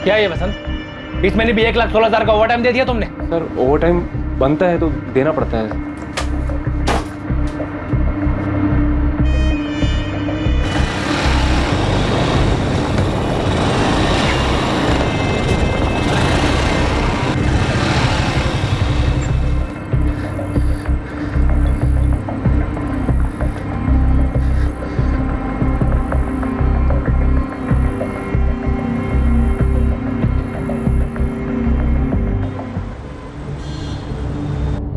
क्या है ये वसंत, इस महीने भी 1,16,000 का ओवर टाइम दे दिया तुमने? सर ओवर टाइम बनता है तो देना पड़ता है।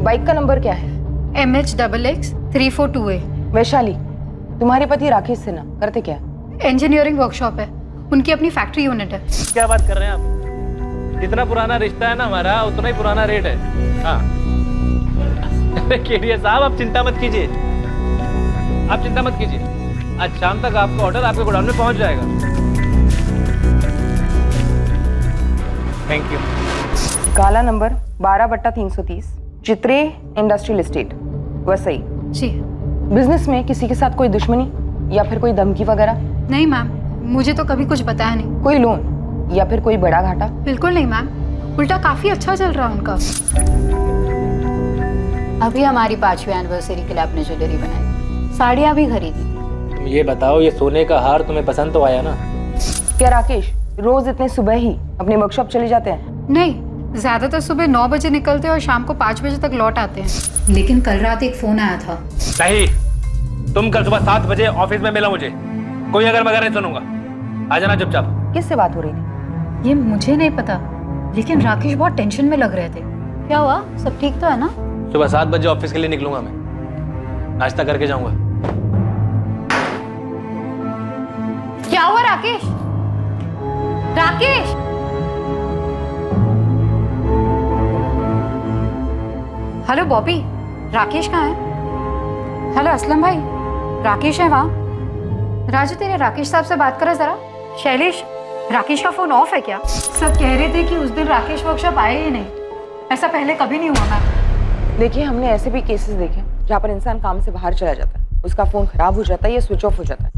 बाइक का नंबर क्या है? MH-342A। वैशाली, तुम्हारे पति राकेश सिन्हा करते क्या? इंजीनियरिंग वर्कशॉप है, उनकी अपनी फैक्ट्री यूनिट है। क्या बात कर रहे हैं आप? जितना पुराना रिश्ता है ना हमारा, उतना ही पुराना रेट है। हाँ केडिया साहब, आप चिंता मत कीजिए, आप चिंता मत कीजिए। आज शाम तक आपका ऑर्डर आपके गोडाउन में पहुंच जाएगा। Thank you. काला नंबर 12/330, चित्रे इंडस्ट्रियल एस्टेट, वसई। जी। बिजनेस में किसी के साथ कोई दुश्मनी या फिर कोई धमकी वगैरह? नहीं मैम, मुझे तो कभी कुछ बताया नहीं। कोई लोन या फिर कोई बड़ा घाटा? बिल्कुल नहीं मैम, उल्टा काफी अच्छा चल रहा है उनका। अभी हमारी 5वीं एनिवर्सरी के लिए आपने ज्वेलरी बनाई, साड़ियाँ भी खरीदी थी। तुम ये बताओ, ये सोने का हार तुम्हें पसंद तो आया ना? क्या राकेश रोज इतने सुबह ही अपने वर्कशॉप चले जाते हैं? नहीं, ज्यादातर सुबह 9 बजे निकलते हैं और शाम को 5 बजे तक लौट आते हैं। लेकिन कल रात एक फोन आया था। नहीं, तुम कल सुबह 7 बजे ऑफिस में मिला मुझे। कोई अगर मगर नहीं सुनूंगा। आ जाना चुपचाप। किससे बात हो रही थी? ये मुझे नहीं पता, लेकिन राकेश बहुत टेंशन में लग रहे थे। क्या हुआ, सब ठीक तो है ना? सुबह 7 बजे ऑफिस के लिए निकलूंगा मैं, नाश्ता करके जाऊंगा। क्या हुआ राकेश? राकेश! हेलो बॉबी, राकेश कहाँ है? हेलो असलम भाई, राकेश है वहाँ? राजू तेरे राकेश साहब से बात करो जरा। शैलेश, राकेश का फोन ऑफ है क्या? सब कह रहे थे कि उस दिन राकेश वर्कशॉप आए ही नहीं। ऐसा पहले कभी नहीं हुआ मैम। देखिए, हमने ऐसे भी केसेस देखे जहाँ पर इंसान काम से बाहर चला जाता है, उसका फोन खराब हो जाता है या स्विच ऑफ हो जाता है।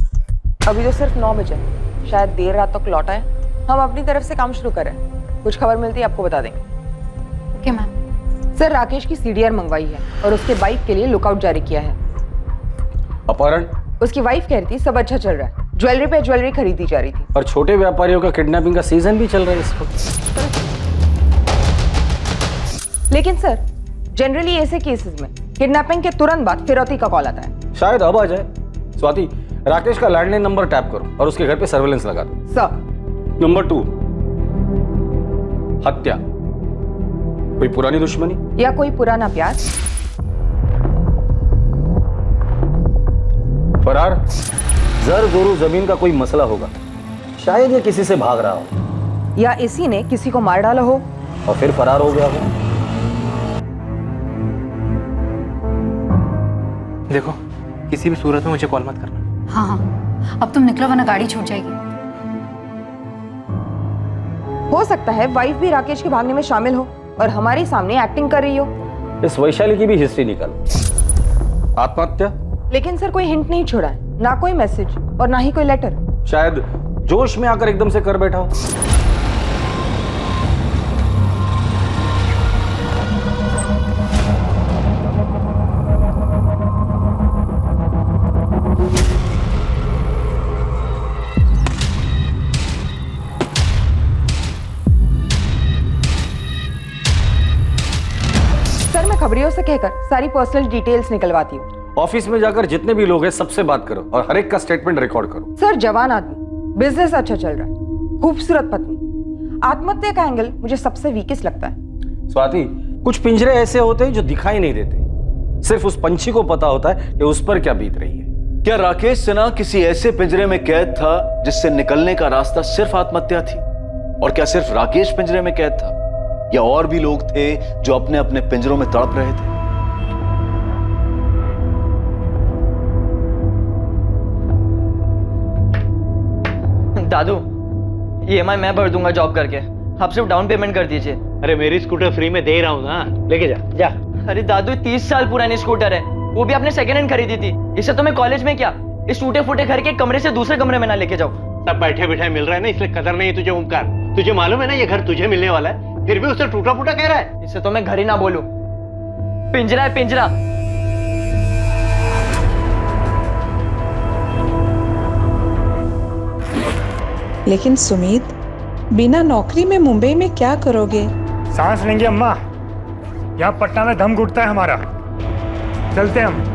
अभी तो सिर्फ 9 बजे, शायद देर रात तक लौटा है। हम अपनी तरफ से काम शुरू करें, कुछ खबर मिलती है आपको बता देंगे। Okay ma'am. सर, राकेश की CDR मंगवाई है और उसके बाइक के लिए लुकआउट जारी किया है। अपहरण? उसकी वाइफ कह रही थी सब अच्छा चल रहा है, ज्वेलरी पे ज्वेलरी खरीदी जा रही थी। और छोटे व्यापारियों का किडनैपिंग का सीजन भी चल रहा है इस वक्त। लेकिन सर, जनरली ऐसे केसेस में किडनैपिंग के तुरंत बाद फिरौती का कॉल आता है। शायद अब आ जाए। स्वाति, राकेश का लैंडलाइन नंबर टैप करो और उसके घर पे सर्वेलेंस लगा दो। सर। नंबर 2, हत्या। कोई पुरानी दुश्मनी या कोई पुराना प्यार? फरार? जर जोरू जमीन का कोई मसला होगा, शायद ये किसी से भाग रहा हो, या इसी ने किसी को मार डाला हो और फिर फरार हो गया हो। देखो, किसी भी सूरत में मुझे कॉल मत करना। हाँ हाँ, अब तुम निकलो वरना गाड़ी छूट जाएगी। हो सकता है वाइफ भी राकेश के भागने में शामिल हो और हमारे सामने एक्टिंग कर रही हो। इस वैशाली की भी हिस्ट्री निकालो। आत्महत्या? लेकिन सर, कोई हिंट नहीं छोड़ा है, ना कोई मैसेज और ना ही कोई लेटर। शायद जोश में आकर एकदम से कर बैठा हो। सर, मैं खबरियों से कहकर सारी पर्सनल डिटेल्स निकलवाती हूँ। ऑफिस में जाकर जितने भी लोग हैं सबसे बात करो और हर एक का स्टेटमेंट रिकॉर्ड करो। सर, जवान आदमी, बिजनेस अच्छा चल रहा है, खूबसूरत पत्नी, आत्महत्या का एंगल मुझे सबसे वीकेस्ट लगता है। स्वाति, कुछ पिंजरे ऐसे होते हैं जो दिखाई नहीं देते, सिर्फ उस पंछी को पता होता है कि उस पर क्या बीत रही है। क्या राकेश सिन्हा किसी ऐसे पिंजरे में कैद था जिससे निकलने का रास्ता सिर्फ आत्महत्या थी? और क्या सिर्फ राकेश पिंजरे में कैद था या और भी लोग थे जो अपने अपने पिंजरों में तड़प रहे थे? दादू, EMI मैं भर दूंगा जॉब करके, आप सिर्फ डाउन पेमेंट कर दीजिए। अरे मेरी स्कूटर फ्री में दे रहा हूँ ना, लेके जा जा। अरे दादू, 30 साल पुरानी स्कूटर है, वो भी आपने सेकंड हैंड खरीदी थी। इससे तो मैं कॉलेज में क्या, इस टूटे फूटे घर के कमरे से दूसरे कमरे में ना लेके जाऊँ। सब बैठे बैठे मिल रहा है ना, इसलिए कदर नहीं तुझे ओमकार। तुझे मालूम है ना ये घर तुझे मिलने वाला है, फिर भी उसे टूटा फूटा कह रहा है। इसे तो मैं घर ही ना बोलूं, पिंजरा है पिंजरा। लेकिन सुमित, बिना नौकरी में मुंबई में क्या करोगे? सांस लेंगे अम्मा, यहाँ पटना में दम घुटता है हमारा। चलते हैं हम।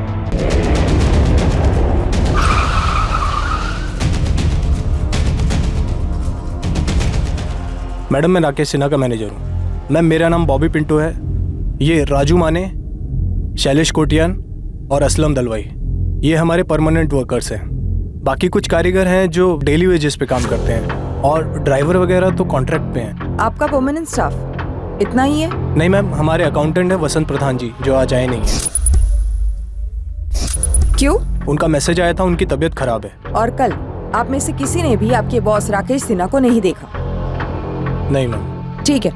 मैडम मैं राकेश सिन्हा का मैनेजर हूँ। मैम मेरा नाम बॉबी पिंटू है। ये राजू माने, शैलेश कोटियान और असलम दलवाई, ये हमारे परमानेंट वर्कर्स हैं। बाकी कुछ कारीगर हैं जो डेली वेजेस पे काम करते हैं, और ड्राइवर वगैरह तो कॉन्ट्रैक्ट पे हैं। आपका परमानेंट स्टाफ इतना ही है? नहीं मैम, हमारे अकाउंटेंट है वसंत प्रधान जी, जो आज आए नहीं है। क्यों? उनका मैसेज आया था, उनकी तबीयत खराब है। और कल आप में से किसी ने भी आपके बॉस राकेश सिन्हा को नहीं देखा? नहीं मैम। ठीक है,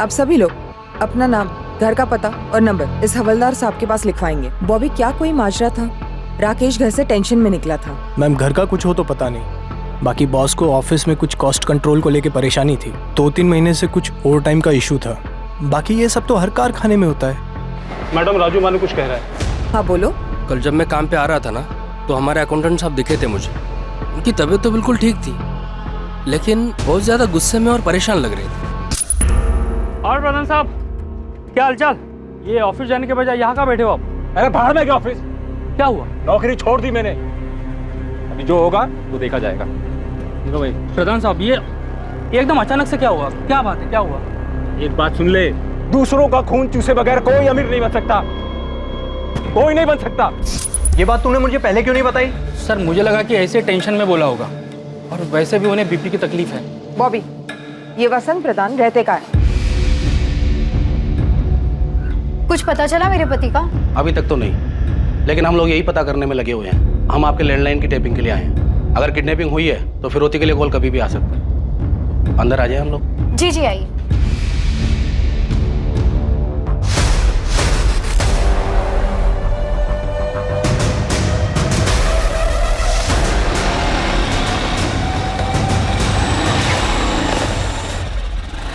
अब सभी लोग अपना नाम, घर का पता और नंबर इस हवलदार साहब के पास लिखवाएंगे। बॉबी, क्या कोई माजरा था? राकेश घर से टेंशन में निकला था। मैम घर का कुछ हो तो पता नहीं, बाकी बॉस को ऑफिस में कुछ कॉस्ट कंट्रोल को लेके परेशानी थी। 2-3 महीने से कुछ ओवर टाइम का इशू था। बाकी ये सब तो हर कारखाने में होता है। मैडम राजू माने कुछ कह रहा है। हाँ बोलो। कल जब मैं काम पे आ रहा था ना, तो हमारे अकाउंटेंट साहब दिखे थे मुझे। उनकी तबीयत तो बिल्कुल ठीक थी, लेकिन बहुत ज्यादा गुस्से में और परेशान लग रहे थे। और प्रधान साहब, क्या हालचाल? ये ऑफिस जाने के बजाय यहाँ का बैठे हो आप? अरे बाहर में क्या ऑफिस? क्या हुआ? नौकरी छोड़ दी मैंने, अभी जो होगा वो देखा जाएगा। देखो भाई प्रधान साहब, ये एकदम अचानक से क्या हुआ? क्या बात है, क्या हुआ? एक बात सुन ले, दूसरों का खून चूसे बगैर कोई अमीर नहीं बन सकता, कोई नहीं बन सकता। ये बात तूने मुझे पहले क्यों नहीं बताई? सर मुझे लगा कि ऐसे टेंशन में बोला होगा, और वैसे भी उन्हें बीपी की तकलीफ है। बॉबी, ये वसंत प्रधान रहते का है? कुछ पता चला मेरे पति का? अभी तक तो नहीं, लेकिन हम लोग यही पता करने में लगे हुए हैं। हम आपके लैंडलाइन की टेपिंग के लिए आए हैं। अगर किडनैपिंग हुई है तो फिरौती के लिए कॉल कभी भी आ सकता है। अंदर आ जाए हम लोग। जी जी आइए।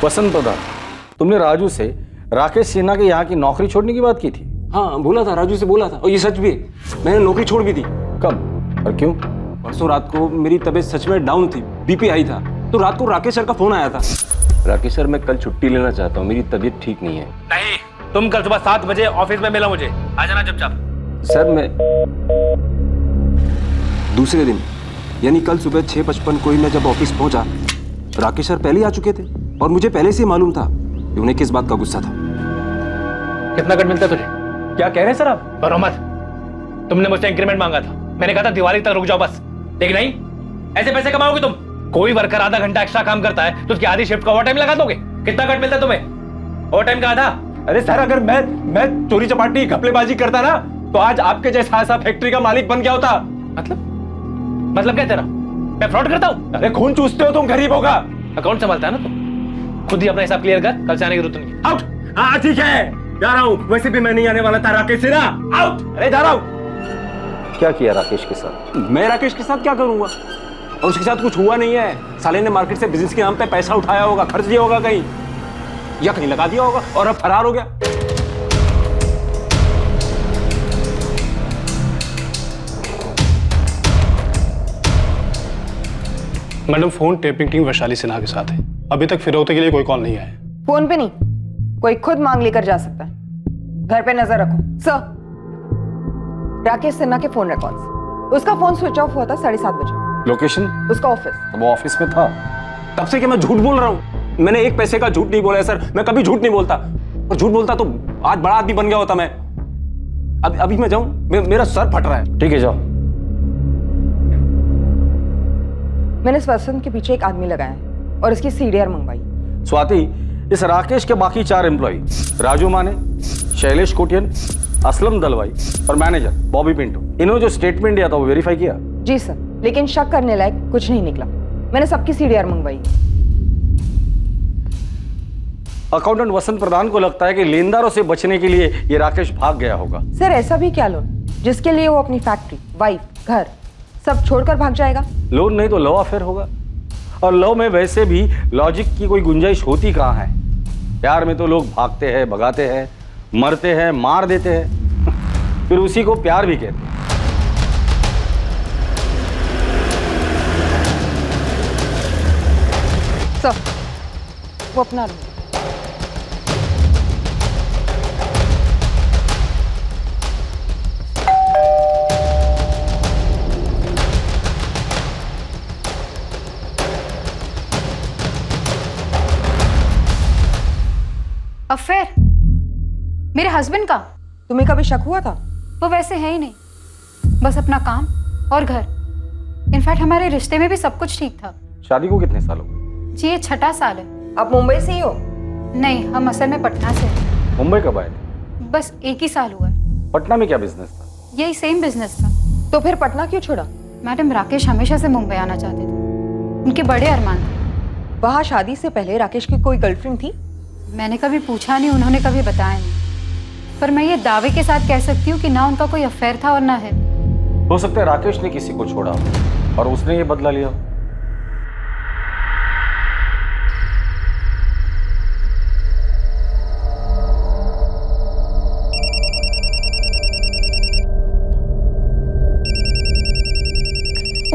वसंत प्रधान, तुमने राजू से राकेश सिन्हा के यहाँ की नौकरी छोड़ने की बात की थी? हाँ बोला था, राजू से बोला था, और ये सच भी है। मैंने नौकरी छोड़ भी दी। कब और क्यों? परसों रात को मेरी तबीयत सच में डाउन थी, बीपी हाई था, तो रात को राकेश सर का फोन आया था। राकेश सर, मैं कल छुट्टी लेना चाहता हूँ, मेरी तबीयत ठीक नहीं है। नहीं, तुम कल सुबह 7 बजे ऑफिस में मिलो मुझे। आ जाना चुपचाप। सर मैं दूसरे दिन यानी कल सुबह 6:55 को ही मैं जब ऑफिस पहुंचा, राकेश सर पहले ही आ चुके थे, और मुझे पहले से ही मालूम था कि उन्हें किस बात का गुस्सा था। कितना कट मिलता है तुझे? क्या कह रहे हैं सर आप? डरो मत। तुमने मुझसे इंक्रीमेंट मांगा था, मैंने कहा था दिवाली तक रुक जाओ बस, लेकिन नहीं। ऐसे पैसे कमाओगे तुम? कोई वर्कर आधा घंटा एक्स्ट्रा काम करता है तो उसकी आधी शिफ्ट का ओवर टाइम लगा दोगे? कितना कट मिलता है तुम्हें? ओवर टाइम का आधा? अरे सर, अगर मैं चोरी चपाटी घपलेबाजी करता ना, तो आज आपके जैसा ऐसा फैक्ट्री का मालिक बन गया होता। मतलब क्या तेरा? मैं फ्रॉड करता हूँ? अरे खून चूसते हो तुम गरीबों का। अकाउंट संभालता है ना तुम, खुद ही अपना हिसाब क्लियर कर, कल से आने की जरूरत नहीं। आउट। हाँ ठीक है, जा रहा हूँ। वैसे भी मैं नहीं आने वाला था राकेश सिन्हा। आउट। अरे जा रहा हूँ। क्या किया राकेश के साथ? मैं राकेश के साथ क्या करूंगा? और उसके साथ कुछ हुआ नहीं है। साले ने मार्केट से बिजनेस के नाम पे पैसा उठाया होगा, खर्च दिया होगा कहीं, या कहीं लगा दिया होगा, और अब फरार हो गया। Madam phone tapping team Vaishali Sinha के साथ है। अभी तक फिरौती के लिए कोई कॉल नहीं आया। फोन पे नहीं, कोई खुद मांग लेकर जा सकता है। घर पे नजर रखो। सर, राकेश सिन्हा के फोन रिकॉर्ड्स। उसका फोन स्विच ऑफ हुआ था 7:30 बजे। लोकेशन? उसका ऑफिस। वो ऑफिस में था। तब से कि मैं झूठ बोल रहा हूँ? मैंने एक पैसे का झूठ नहीं बोला है सर। मैं कभी झूठ नहीं बोलता, और झूठ बोलता तो आज बड़ा आदमी बन गया होता मैं। अभी मैं जाऊं? मेरा सर फट रहा है। ठीक है जाओ। मैंने इस वसंत के पीछे एक आदमी लगाया है और इसकी सीडीआर मंगवाई। स्वाति, इस राकेश के बाकी 4 एम्प्लॉय, राजू माने, शैलेश कोटियन, असलम दलवाई और मैनेजर बॉबी पिंटू, इन्होंने जो स्टेटमेंट दिया था वो वेरीफाई किया? जी सर, लेकिन शक करने लायक कुछ नहीं निकला। मैंने सबकी सीडीआर मंगवाई। अकाउंटेंट वसंत प्रधान को लगता है कि लेनदारों से बचने के लिए ये राकेश भाग गया होगा। सर ऐसा भी क्या लोन जिसके लिए वो अपनी फैक्ट्री, वाइफ, घर सब छोड़कर भाग जाएगा? लोन नहीं तो लव अफेयर होगा। और लव में वैसे भी लॉजिक की कोई गुंजाइश होती कहाँ है। प्यार में तो लोग भागते हैं, भगाते हैं, मरते हैं, मार देते हैं, फिर उसी को प्यार भी कहते हैं। सर, वो अपना रूम। अफेयर मेरे हस्बैंड का। तुम्हें कभी शक हुआ था? वो वैसे है ही नहीं, बस अपना काम और घर। इनफैक्ट हमारे रिश्ते में भी सब कुछ ठीक था। शादी को कितने साल हो गए? जी ये 6ठा साल है। आप मुंबई से ही हो? नहीं, हम असल में पटना से हैं। मुंबई कब आए थे? बस 1 ही साल हुआ है। पटना में क्या बिजनेस था? यही सेम बिजनेस था। तो फिर पटना क्यों छोड़ा? मैडम, राकेश हमेशा से मुंबई आना चाहते थे, उनके बड़े अरमान थे। वहाँ शादी से पहले राकेश की कोई गर्लफ्रेंड थी? मैंने कभी पूछा नहीं, उन्होंने कभी बताया नहीं, पर मैं ये दावे के साथ कह सकती हूँ कि ना उनका कोई अफेयर था और ना है। हो सकता है राकेश ने किसी को छोड़ा हो और उसने ये बदला लिया।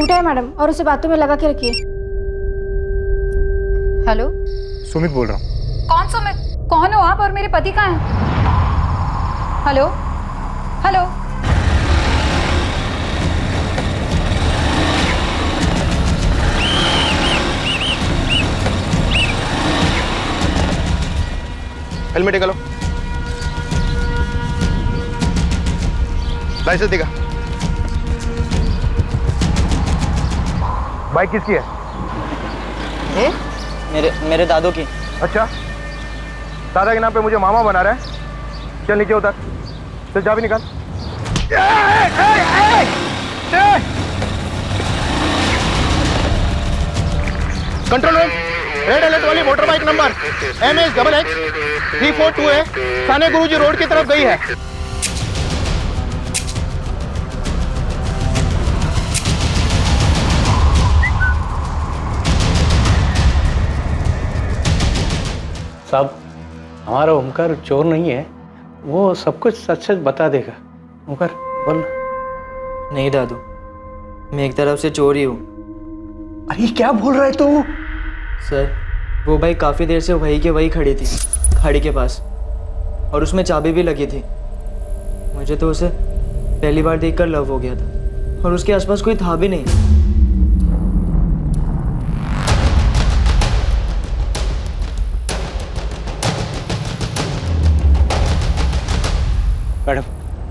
उठाए मैडम और उसे बातों में लगा के रखिए। हेलो, सुमित बोल रहा हूँ। कौन सुमित? कौन हो आप और मेरे पति कहाँ हैं? Hello hello. हेलमेट निकालो, लाइसेंस दिखा। बाइक किसकी है? मेरे दादू की। अच्छा, दादा के नाम पे मुझे मामा बना रहा है। चल नीचे उतर, चल चाबी निकाल। कंट्रोल रूम, रेड अलर्ट वाली motor bike number MS XX 342 है, साने गुरुजी रोड की तरफ गई है। साहब, हमारा ओमकार चोर नहीं है, वो सब कुछ सच सच बता देगा। ओमकार बोल। नहीं दादू, मैं एक तरफ से चोर ही हूँ। अरे क्या बोल रहा है तू? सर, वो बाइक काफ़ी देर से वही के वही खड़ी थी, खाड़ी के पास, और उसमें चाबी भी लगी थी। मुझे तो उसे पहली बार देखकर लव हो गया था, और उसके आसपास कोई था भी नहीं। मैडम,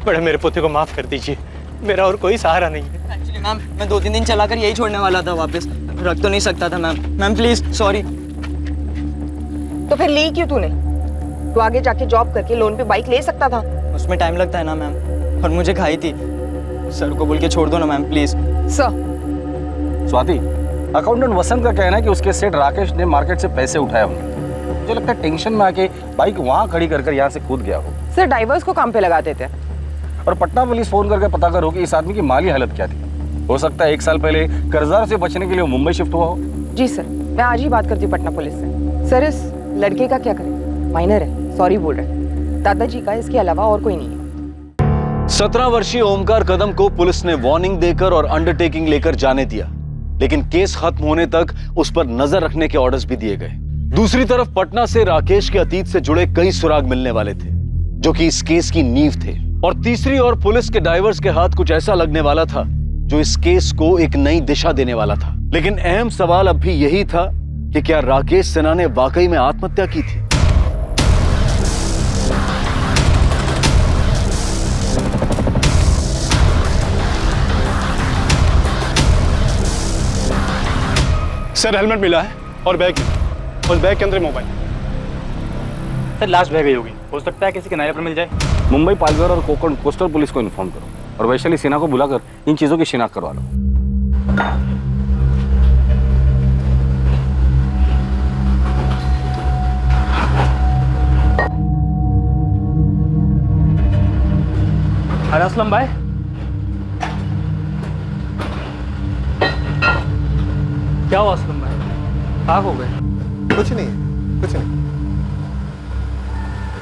मैडम मेरे पोते को माफ कर दीजिए, मेरा और कोई सहारा नहीं है। एक्चुअली मैम, मैं 2-3 दिन चलाकर यही छोड़ने वाला था, वापस रख तो नहीं सकता था। Ma'am please, sorry. तो फिर ली क्यों तूने? तू आगे जाके जॉब करके लोन पे बाइक ले सकता था। उसमें टाइम लगता है ना मैम, और मुझे खाई थी। सर को बोल के छोड़ दो ना ma'am, please. Sir, Swati, accountant Vasant का कहना है कि उसके सेठ राकेश ने मार्केट से पैसे उठाए होंगे। मुझे लगता है टेंशन में आके बाइक वहां खड़ी कर यहाँ से कूद गया हो। सर ड्राइवर्स को काम पे लगा देते हैं। और पटना पुलिस फोन करके पता करो कि इस आदमी की माली हालत क्या थी। हो सकता है 1 साल पहले कर्जदार से बचने के लिए वो मुंबई शिफ्ट हुआ हो। जी सर, मैं आज ही बात करती हूँ पटना पुलिस से। सर, इस लड़के का क्या करें? माइनर है, सॉरी बोल रहे हैं। दादाजी का इसके अलावा और कोई नहीं है। 17 वर्षीय ओमकार कदम को पुलिस ने वार्निंग देकर और अंडरटेकिंग लेकर जाने दिया, लेकिन केस खत्म होने तक उस पर नजर रखने के ऑर्डर्स भी दिए गए। दूसरी तरफ पटना से राकेश के अतीत से जुड़े कई सुराग मिलने वाले थे, जो कि इस केस की नींव थे। और तीसरी ओर पुलिस के डाइवर्स के हाथ कुछ ऐसा लगने वाला था जो इस केस को एक नई दिशा देने वाला था। लेकिन अहम सवाल अब भी यही था कि क्या राकेश सिन्हा ने वाकई में आत्महत्या की थी? सर, हेलमेट मिला है और बैग, उस बैग के अंदर मोबाइल। सर लास्ट बैग होगी, हो सकता है किसी किनारे पर मिल जाए। मुंबई पालघर और कोकण कोस्टल पुलिस को इन्फॉर्म करो और वैशाली सिन्हा को बुलाकर इन चीजों की शिनाख्त करवा लो। अरे असलम भाई, क्या हुआ असलम भाई? हाँ हो गए। कुछ नहीं, कुछ नहीं।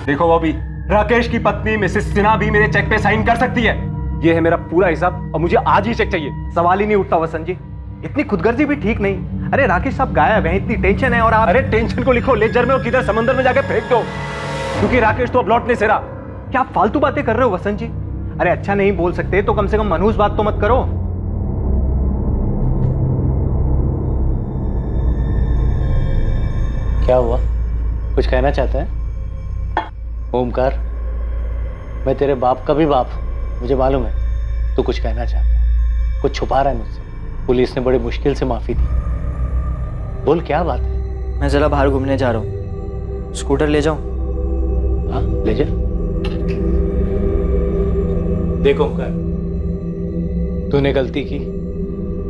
देखो बॉबी, राकेश की पत्नी मिसेस सिन्हा भी मेरे चेक पे साइन कर सकती है। ये है मेरा पूरा हिसाब और मुझे आज ही चेक चाहिए। सवाल ही नहीं उठता वसंत जी, इतनी खुदगर्जी भी ठीक नहीं। अरे राकेश साहब गायब हैं, इतनी टेंशन है और आप। अरे टेंशन को लिखो लेजर में और किधर समंदर में जाके फेंक दो, क्योंकि राकेश तो अब लौट नहीं से रहा। क्या आप फालतू बातें कर रहे हो वसंत जी? अरे अच्छा नहीं बोल सकते तो कम से कम मनहूस बात तो मत करो। क्या हुआ, कुछ कहना चाहता है? ओमकार, मैं तेरे बाप का भी बाप हूं, मुझे मालूम है तू कुछ कहना चाहता है, कुछ छुपा रहा है मुझसे। पुलिस ने बड़ी मुश्किल से माफी दी, बोल क्या बात है? मैं जरा बाहर घूमने जा रहा हूँ, स्कूटर ले जाऊं? हाँ ले जा। देखो ओमकार, तूने गलती की,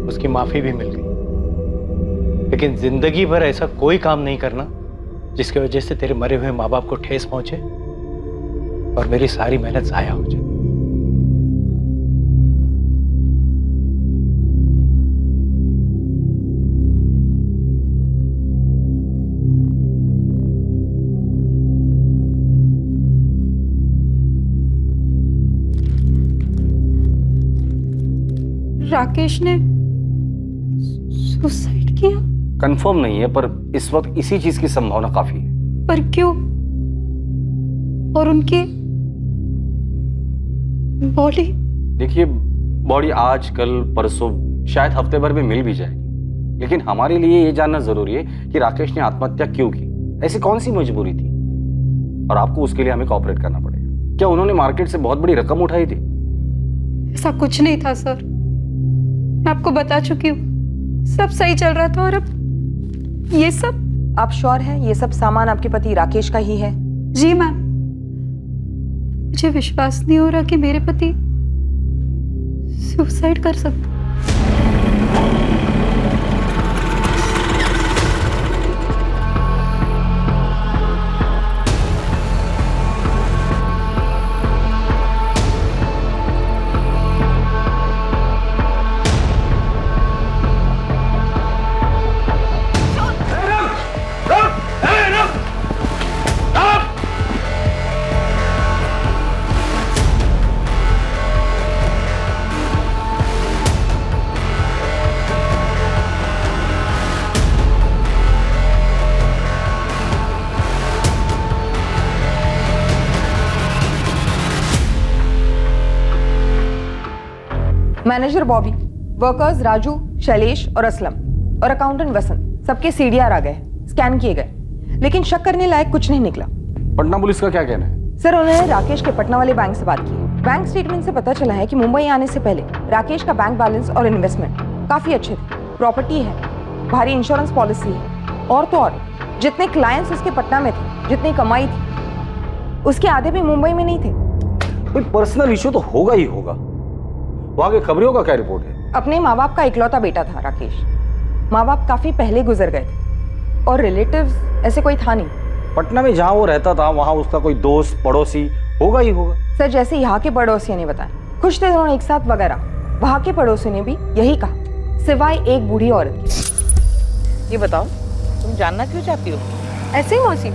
उसकी माफी भी मिल गई, लेकिन जिंदगी भर ऐसा कोई काम नहीं करना जिसकी वजह से तेरे मरे हुए माँ बाप को ठेस पहुंचे और मेरी सारी मेहनत जाया हो जाए। राकेश ने सुसाइड किया? कंफर्म नहीं है, पर इस वक्त इसी चीज की संभावना काफी है। पर क्यों? और उनकी बॉडी? देखिए, बॉडी आज कल परसों शायद हफ्ते भर में मिल भी जाएगी, लेकिन हमारे लिए ये जानना जरूरी है कि राकेश ने आत्महत्या क्यों की, ऐसी कौन सी मजबूरी थी, और आपको उसके लिए हमें कोऑपरेट करना पड़ेगा। क्या उन्होंने मार्केट से बहुत बड़ी रकम उठाई थी? ऐसा कुछ नहीं था सर, मैं आपको बता चुकी हूँ, सब सही चल रहा था और अब ये सब। आप श्योर हैं ये सब सामान आपके पति राकेश का ही है? जी मैम, मुझे विश्वास नहीं हो रहा कि मेरे पति सुसाइड कर सकते। मैनेजर बॉबी, वर्कर्स राजू, शैलेश और असलम और अकाउंटेंट वसंत, सबके सीडीआर आ गए, स्कैन किए गए, लेकिन शक करने लायक कुछ नहीं निकला। पटना पुलिस का क्या कहना है? सर, उन्होंने राकेश के पटना वाले बैंक से बात की। बैंक स्टेटमेंट से पता चला है कि मुंबई आने से पहले राकेश का बैंक बैलेंस और इन्वेस्टमेंट काफी अच्छे थे, प्रॉपर्टी है, भारी इंश्योरेंस पॉलिसी है, और तो और जितने क्लाइंट्स उसके पटना में थे, जितनी कमाई थी, उसके आधे भी मुंबई में नहीं थे। कोई पर्सनल इशू तो होगा ही होगा। वहां के खबरियों का क्या रिपोर्ट है? अपने माँ बाप का इकलौता बेटा था राकेश, माँ बाप काफी पहले गुजर गए थे और रिलेटिव्स ऐसे कोई था नहीं। पटना में जहां वो रहता था वहां उसका कोई दोस्त पड़ोसी होगा ही होगा। सर, जैसे यहाँ के पड़ोसियों ने बताया, खुश थे दोनों एक साथ वगैरह, वहां के पड़ोसियों ने भी यही कहा, सिवाय एक बूढ़ी औरत की। ये बताओ, तुम जानना क्यों चाहती हो? ऐसे ही मौसी,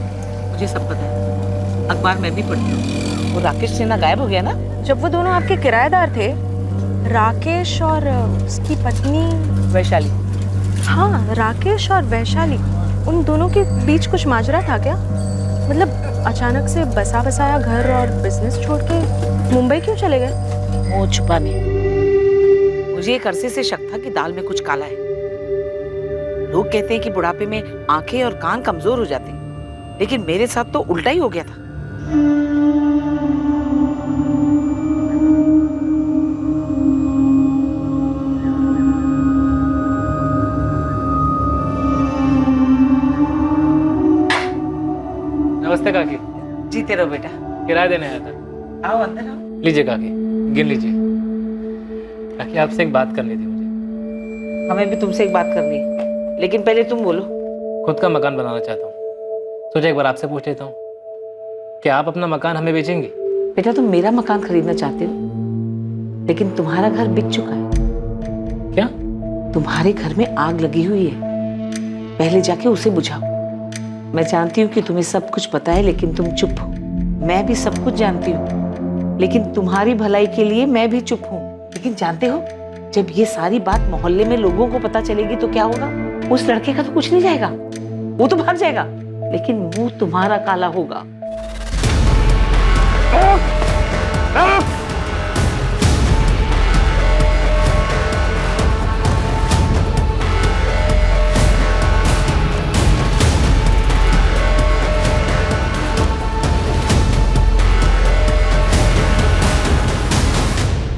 मुझे सब पता है, अखबार में भी पढ़ती हूँ। वो राकेश सिन्हा गायब हो गया ना? जब वो दोनों आपके किराएदार थे, राकेश और उसकी पत्नी वैशाली। हाँ, राकेश और वैशाली, उन दोनों के बीच कुछ माजरा था क्या? मतलब अचानक से बसा बसाया घर और बिजनेस छोड़ के मुंबई क्यों चले गए? मुंह छुपाने। मुझे एक अरसे से शक था कि दाल में कुछ काला है। लोग कहते हैं कि बुढ़ापे में आंखें और कान कमजोर हो जाते हैं, लेकिन मेरे साथ तो उल्टा ही हो गया था। नमस्ते काकी। जीते रहो बेटा। किराया देने आया था। आओ अंदर आओ। लीजिए काकी, गिन लीजिए। काकी, आपसे एक बात करनी थी मुझे। हमें भी तुमसे एक बात करनी है, लेकिन पहले तुम बोलो। खुद का मकान बनाना चाहता हूँ, सोचा एक बार आपसे पूछ लेता हूँ, क्या आप अपना मकान हमें बेचेंगी? बेटा, तुम मेरा मकान खरीदना चाहते हो, लेकिन तुम्हारा घर बिक चुका है। क्या? तुम्हारे घर में आग लगी हुई है। पहले जाके उसे बुझाओ। मैं जानती हूँ कि तुम्हें सब कुछ पता है, लेकिन तुम चुप हो। मैं भी सब कुछ जानती हूँ, लेकिन तुम्हारी भलाई के लिए मैं भी चुप हूँ। लेकिन जानते हो, जब ये सारी बात मोहल्ले में लोगों को पता चलेगी तो क्या होगा? उस लड़के का तो कुछ नहीं जाएगा, वो तो भाग जाएगा, लेकिन मुंह तुम्हारा काला होगा।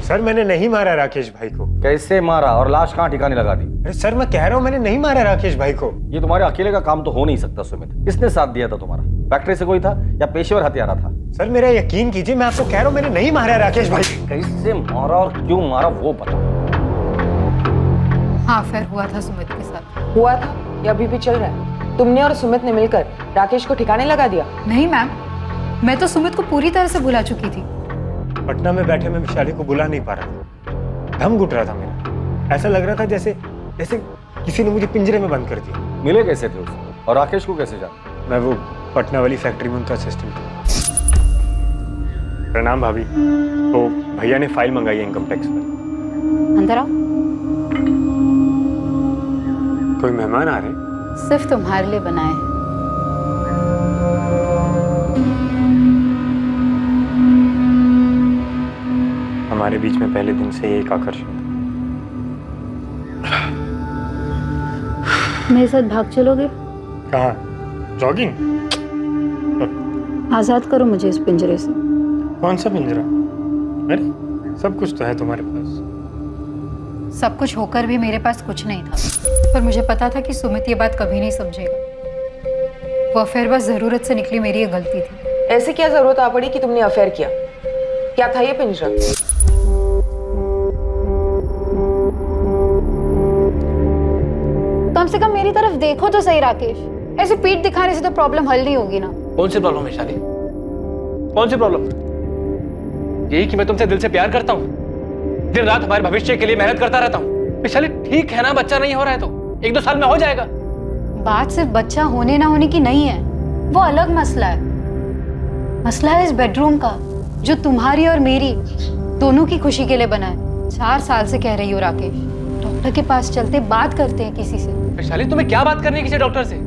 सर मैंने नहीं मारा राकेश भाई को। कैसे मारा और लाश कहाँ ठिकाने लगा दी? अरे सर मैं कह रहा हूँ मैंने नहीं मारा राकेश भाई को। ये तुम्हारे अकेले का काम तो हो नहीं सकता सुमित। किसने साथ दिया था तुम्हारा? फैक्ट्री से कोई था या पेशेवर हत्यारा था? सर मेरा यकीन कीजिए, मैं आपको कह रहा हूँ मैंने नहीं मारा राकेश भाई। कैसे मारा और क्यों मारा वो बताओ। हाँ, अफेयर हुआ था सुमित के साथ। हुआ था या अभी भी चल रहा है? तुमने और सुमित ने मिलकर राकेश को ठिकाने लगा दिया? नहीं मैम, मैं तो सुमित को पूरी तरह से भुला चुकी थी। पटना में बैठे मैं विशाली को बुला नहीं पा रहा था, दम घुट रहा था मेरा। ऐसा लग रहा था जैसे किसी ने मुझे पिंजरे में बंद कर दिया। मिले कैसे थे उसे और राकेश को कैसे जाना? मैं वो पटना वाली फैक्ट्री में उनका असिस्टेंट था। प्रणाम भाभी। तो भैया ने फाइल मंगाई है इनकम टैक्स पर। अंदर आओ। कोई मेहमान आ रहे हैं? सिर्फ तुम्हारे लिए बनाए हैं। हमारे बीच में पहले दिन से एक आकर्षण था। मेरे साथ भाग चलोगे? कहाँ? जॉगिंग? आजाद करो मुझे इस पिंजरे से। कौन सा पिंजरा? अरे सब कुछ तो है तुम्हारे पास। सब कुछ होकर भी मेरे पास कुछ नहीं था, पर मुझे पता था कि सुमित ये बात कभी नहीं समझेगा। वो अफेयर बस जरूरत से निकली, मेरी ये गलती थी। ऐसे क्या जरूरत आ पड़ी कि तुमने अफेयर किया? क्या था ये पिंजरा? कम से कम मेरी तरफ देखो तो सही राकेश। ऐसे पीठ दिखाने से तो प्रॉब्लम हल नहीं होगी ना। कौन सी प्रॉब्लम है शाली? कौन सी प्रॉब्लम? यही कि मैं तुमसे दिल से प्यार करता हूँ, दिन रात हमारे भविष्य के लिए मेहनत करता रहता हूँ। विशाली ठीक है ना, बच्चा नहीं हो रहा है तो 1-2 साल में हो जाएगा। बात सिर्फ बच्चा होने ना होने की नहीं है, वो अलग मसला है। मसला है इस बेडरूम का, जो तुम्हारी और मेरी दोनों की खुशी के लिए बना है। 4 साल से कह रही हो राकेश, डॉक्टर के पास चलते बात करते हैं किसी से। विशाली तुम्हें क्या बात करनी है किसी डॉक्टर से?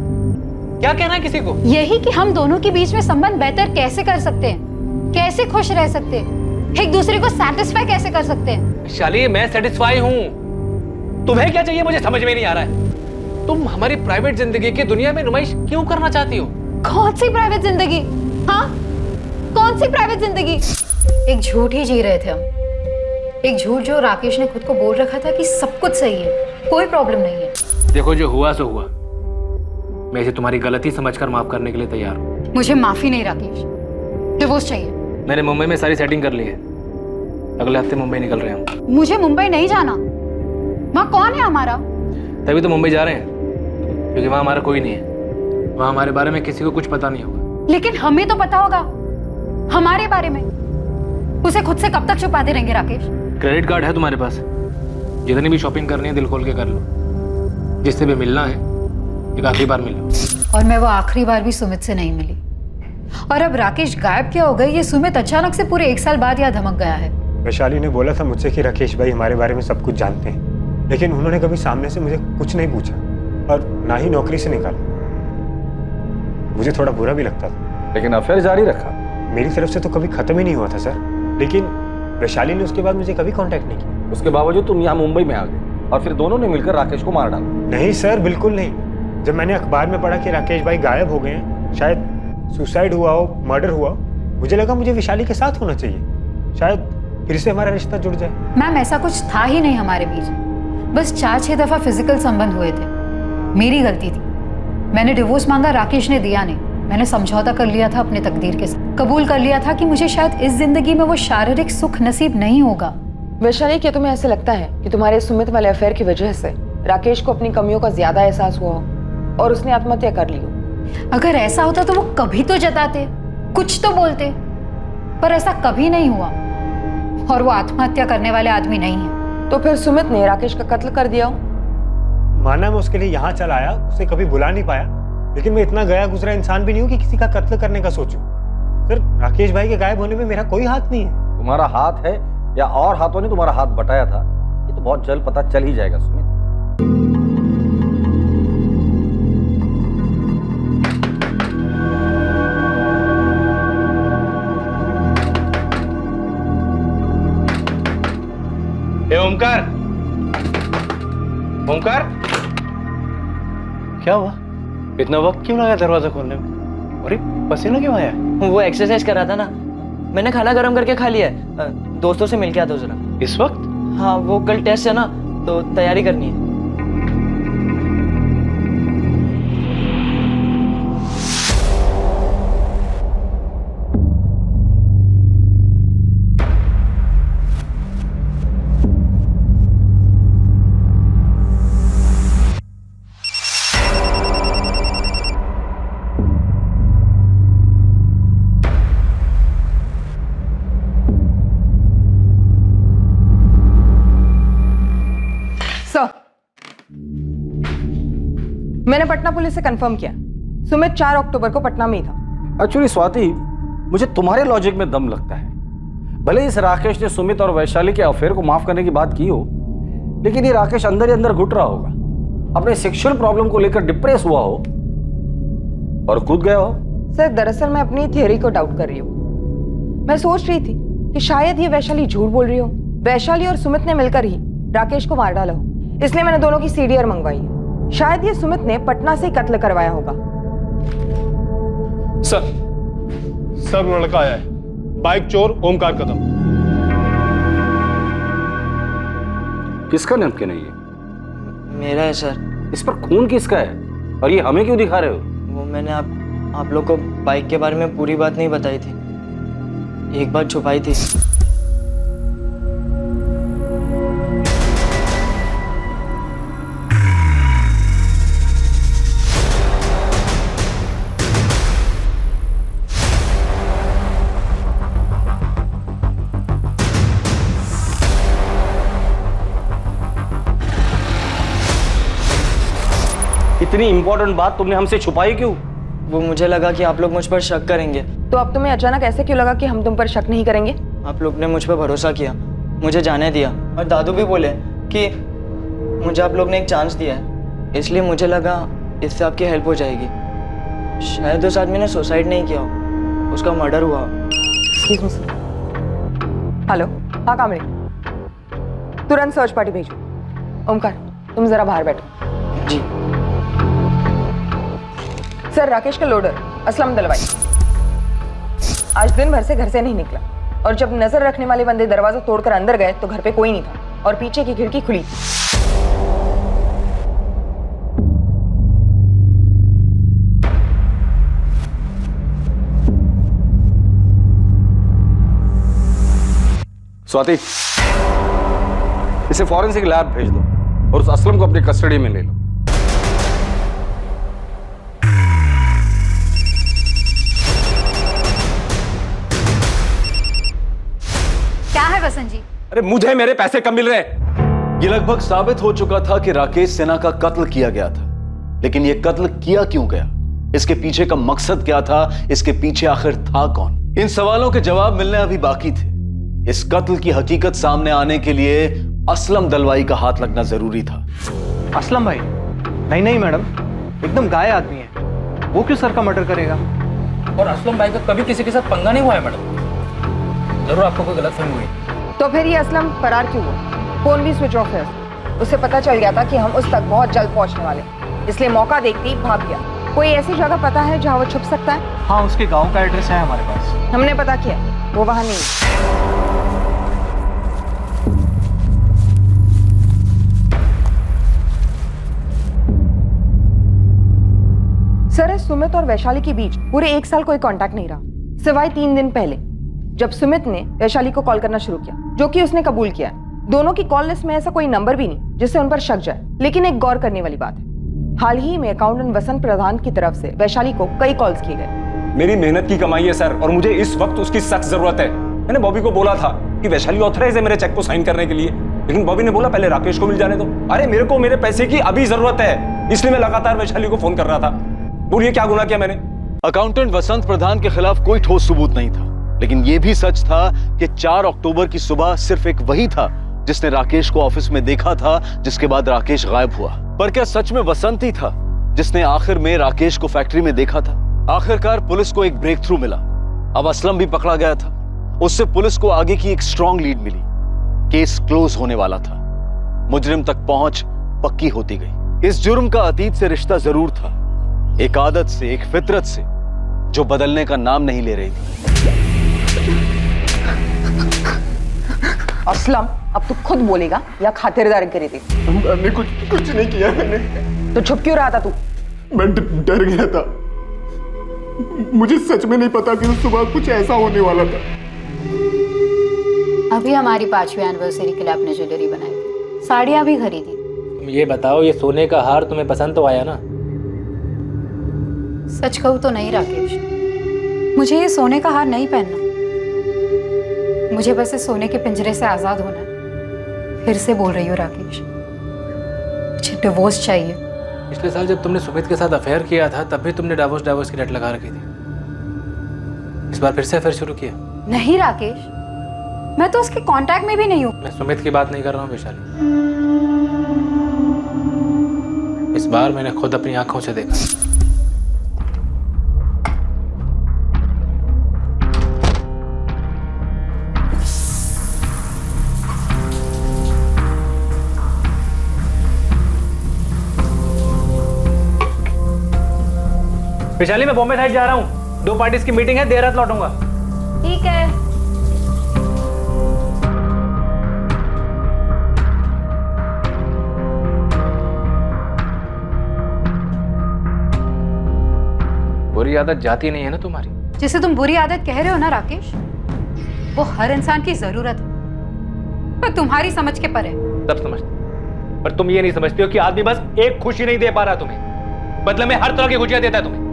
क्या कहना है किसी को? यही कि हम दोनों के बीच में संबंध बेहतर कैसे कर सकते हैं, कैसे खुश रह सकते हैं, एक दूसरे को सैटिस्फाई कैसे कर सकते हैं। विशाली मैं सेटिस्फाई हूँ, तुम्हें क्या चाहिए मुझे समझ में नहीं आ रहा है। तुम हमारी प्राइवेट जिंदगी की दुनिया में नुमाइश क्यों करना चाहती हो? कौन सी प्राइवेट जिंदगी? हाँ, कौन सी प्राइवेट जिंदगी? एक झूठ ही जी रहे थे हम, एक झूठ जो राकेश ने खुद को बोल रखा था कि सब कुछ सही है, कोई प्रॉब्लम नहीं है। देखो जो हुआ सो हुआ, मैं इसे तुम्हारी गलती समझकर माफ करने के लिए तैयार हूँ। मुझे माफी नहीं राकेश, डिवोर्स चाहिए। मैंने मुंबई में सारी सेटिंग कर ली है, अगले हफ्ते मुंबई निकल रहे हैं। मुझे मुंबई नहीं जाना। वहाँ कौन है हमारा? तभी तो मुंबई जा रहे हैं, क्योंकि वहाँ हमारा कोई नहीं है। वहाँ हमारे बारे में किसी को कुछ पता नहीं होगा। लेकिन हमें तो पता होगा हमारे बारे में। उसे खुद से कब तक छुपाते रहेंगे राकेश? क्रेडिट कार्ड है तुम्हारे पास, जितनी भी शॉपिंग करनी है दिल खोल के कर लो। जिससे भी मिलना है एक आखिरी बार मिलो। और मैं वो आखिरी बार भी सुमित से नहीं मिली। और अब राकेश गायब क्या हो गई, ये सुमित अचानक से पूरे 1 साल बाद यहाँ धमक गया है। वैशाली ने बोला था मुझसे कि राकेश भाई हमारे बारे में सब कुछ जानते हैं, लेकिन उन्होंने कभी सामने से मुझे कुछ नहीं पूछा और ना ही नौकरी से निकाला। मुझे थोड़ा बुरा भी लगता था, लेकिन अफेयर जारी रखा। मेरी तरफ से तो कभी खत्म ही नहीं हुआ था सर, लेकिन वैशाली ने उसके बाद मुझे कभी कांटेक्ट नहीं किया। उसके बावजूद तुम यहाँ मुंबई में आ गए और फिर दोनों ने मिलकर राकेश को मार डाला। नहीं सर, बिल्कुल नहीं। जब मैंने अखबार में पढ़ा कि राकेश भाई गायब हो गए हैं, शायद सुसाइड हुआ हो, मर्डर हुआ, मुझे लगा मुझे विशाली के साथ होना चाहिए, शायद फिर से हमारा रिश्ता जुड़ जाए। मैम ऐसा कुछ था ही नहीं हमारे बीच, बस 4-6 दफा फिजिकल संबंध हुए थे। मेरी गलती थी, मैंने डिवोर्स मांगा, राकेश ने दिया नहीं। मैंने समझौता कर लिया था अपने तकदीर के साथ, कबूल कर लिया था कि मुझे शायद इस जिंदगी में वो शारीरिक सुख नसीब नहीं होगा। वैशाली, क्या तुम्हें ऐसे लगता है कि तुम्हारे सुमित वाले अफेयर की वजह से राकेश को अपनी कमियों का ज्यादा एहसास हुआ हो और उसने आत्महत्या कर ली हो? अगर ऐसा होता तो वो कभी तो जताते, कुछ तो बोलते, पर ऐसा कभी नहीं हुआ और वो आत्महत्या करने वाले आदमी नहीं है। तो फिर सुमित ने राकेश का कत्ल कर दिया हो? माना मैं उसके लिए यहाँ चला आया, उसे कभी बुला नहीं पाया, लेकिन मैं इतना गया गुजरा इंसान भी नहीं हूँ कि किसी का कत्ल करने का सोचूं। सर, राकेश भाई के गायब होने में मेरा कोई हाथ नहीं है। तुम्हारा हाथ है या और हाथों ने तुम्हारा हाथ बटाया था, ये तो बहुत जल्द पता चल ही जाएगा सुमित। ए ओमकार, ओमकार, क्या हुआ? इतना वक्त क्यों लगा दरवाजा खोलने में? अरे पसीना क्यों आया? वो एक्सरसाइज कर रहा था ना, मैंने खाना गर्म करके खा लिया है। दोस्तों से मिल के आता हूँ जरा। इस वक्त? हाँ, वो कल टेस्ट है ना, तो तैयारी करनी है। मैंने पटना पुलिस से कंफर्म किया, सुमित 4 अक्टूबर को पटना में ही था। एक्चुअली स्वाति, मुझे तुम्हारे लॉजिक में दम लगता है। भले इस राकेश ने सुमित और वैशाली के अफेयर को माफ करने की बात की हो, लेकिन ये राकेश अंदर ही अंदर घुट रहा होगा, अपने सेक्सुअल प्रॉब्लम को लेकर डिप्रेस हुआ हो और कूद गया हो। सर, दरअसल मैं अपनी थियरी को डाउट कर रही हूँ। मैं सोच रही थी कि शायद ये वैशाली झूठ बोल रही हो, वैशाली और सुमित ने मिलकर ही राकेश को मार डाला हो, इसलिए मैंने दोनों की सीडीआर मंगवाई है। शायद ये सुमित ने पटना से कत्ल करवाया होगा। सर लड़का आया है, बाइक चोर ओमकार कदम। किसका नमकीन है ये? मेरा है सर। इस पर खून किसका है और ये हमें क्यों दिखा रहे हो? वो मैंने आप लोग को बाइक के बारे में पूरी बात नहीं बताई थी, एक बात छुपाई थी। इतनी इंपॉर्टेंट बात तुमने हमसे छुपाई क्यों? वो मुझे लगा कि आप लोग मुझ पर शक करेंगे। तो अब तुम्हें अचानक ऐसे क्यों लगा कि हम तुम पर शक नहीं करेंगे? आप लोग ने मुझ पर भरोसा किया, मुझे जाने दिया, और दादू भी बोले कि मुझे आप लोग ने एक चांस दिया है, इसलिए मुझे लगा इससे आपकी हेल्प हो जाएगी। शायद उस आदमी ने सुसाइड नहीं किया हो, उसका मर्डर हुआ। हेलो, हाँ कामड़ी, तुरंत सर्च पार्टी भेजो। ओमकार, तुम जरा बाहर बैठो। जी सर, राकेश का लोडर असलम दलवाई आज दिन भर से घर से नहीं निकला, और जब नजर रखने वाले बंदे दरवाजा तोड़कर अंदर गए तो घर पे कोई नहीं था और पीछे की खिड़की खुली थी। स्वाति, इसे फॉरेंसिक लैब भेज दो और उस असलम को अपनी कस्टडी में ले लो। क्या है वसंत जी? अरे मुझे मेरे पैसे कब मिल रहे हैं? ये लगभग साबित हो चुका था कि राकेश सिन्हा का कत्ल किया गया था, लेकिन ये कत्ल किया क्यों गया, इसके पीछे का मकसद क्या था, इसके पीछे आखिर था कौन? इन सवालों के जवाब मिलने अभी बाकी थे। इस कत्ल की हकीकत सामने आने के लिए असलम दलवाई का हाथ लगना जरूरी था। असलम भाई? नहीं मैडम, एकदम गाय आदमी है, वो क्यों सर का मर्डर करेगा? और असलम भाई का कभी किसी के साथ पंगा नहीं हुआ है मैडम, जरूर आपको कोई गलतफहमी हुई। तो फिर ये असलम फरार क्यों हुआ? फोन भी स्विच ऑफ है, उसे पता चल गया था कि हम उस तक बहुत जल्द पहुंचने वाले, इसलिए मौका देखते ही भाग गया। कोई ऐसी जगह पता है जहां वो छुप सकता है? हाँ, उसके गांव का एड्रेस है हमारे पास। हमने पता किया, वो वहां नहीं है। सर, सुमित और वैशाली के बीच पूरे 1 साल कोई कांटेक्ट नहीं रहा, सिवाय 3 दिन पहले जब सुमित ने वैशाली को कॉल करना शुरू किया, जो कि उसने कबूल किया। दोनों की कॉल लिस्ट में ऐसा कोई नंबर भी नहीं जिससे उन पर शक जाए। लेकिन एक गौर करने वाली बात है, हाल ही में अकाउंटेंट वसंत प्रधान की तरफ से वैशाली को कई कॉल्स किए गए। मेरी मेहनत की कमाई है सर, और मुझे इस वक्त उसकी सख्त जरूरत है। मैंने बॉबी को बोला था कि वैशाली ऑथराइज है मेरे चेक को साइन करने के लिए, लेकिन बॉबी ने बोला पहले राकेश को मिल जाने दो। अरे मेरे को मेरे पैसे की अभी जरूरत है, इसलिए मैं लगातार वैशाली को फोन कर रहा था। बोलिए क्या गुनाह किया मैंने? अकाउंटेंट वसंत प्रधान के खिलाफ कोई ठोस सबूत नहीं था, लेकिन यह भी सच था कि 4 अक्टूबर की सुबह सिर्फ एक वही था जिसने राकेश को ऑफिस में देखा था, जिसके बाद राकेश गायब हुआ। पर क्या सच में वसंत ही था जिसने आखिर में राकेश को फैक्ट्री में देखा था? आखिरकार पुलिस को एक ब्रेक थ्रू मिला। अब असलम भी पकड़ा गया था। उससे पुलिस को आगे की एक स्ट्रॉन्ग लीड मिली। केस क्लोज होने वाला था। मुजरिम तक पहुंच पक्की होती गई। इस जुर्म का अतीत से रिश्ता जरूर था, एक आदत से, एक फितरत से, जो बदलने का नाम नहीं ले रही थी। असलम, अब तू खुद बोलेगा या खातिरदारी करी थी? मैंने कुछ नहीं किया मैंने। तो छुप क्यों रहा था तू? मैं डर गया था। मुझे सच में नहीं पता कि उस सुबह कुछ ऐसा होने वाला था। अभी हमारी 5वीं एनिवर्सरी के लिए आपने ज्वेलरी बनाई थी, साड़ियाँ भी खरीदी। तुम ये बताओ, ये सोने का हार तुम्हें पसंद तो आया ना? सच कहूँ तो नहीं राकेश, मुझे ये सोने का हार नहीं पहनना। मुझे बस इस सोने के पिंजरे से आज़ाद होना है। फिर से बोल रही हूँ राकेश, मुझे डिवोर्स चाहिए। पिछले साल जब तुमने सुमित के साथ अफेयर किया था तब भी तुमने डाइवोर्स की रट लगा रखी थी। इस बार फिर से अफेयर शुरू किया? नहीं राकेश, मैं तो उसके कांटेक्ट में भी नहीं हूँ। मैं सुमित की बात नहीं कर रहा हूँ वैशाली। इस बार मैंने खुद अपनी आंखों से देखा। वैशाली, मैं बॉम्बे साइड जा रहा हूँ। 2 पार्टीज की मीटिंग है, देर रात लौटूंगा। ठीक है। बुरी आदत जाती नहीं है ना तुम्हारी? जिसे तुम बुरी आदत कह रहे हो ना राकेश, वो हर इंसान की जरूरत है, पर तुम्हारी समझ के परे। सब समझते, पर तुम ये नहीं समझते हो कि आदमी बस एक खुशी नहीं दे पा रहा तुम्हें, बदले में हर तरह की खुशियां देता है तुम्हें।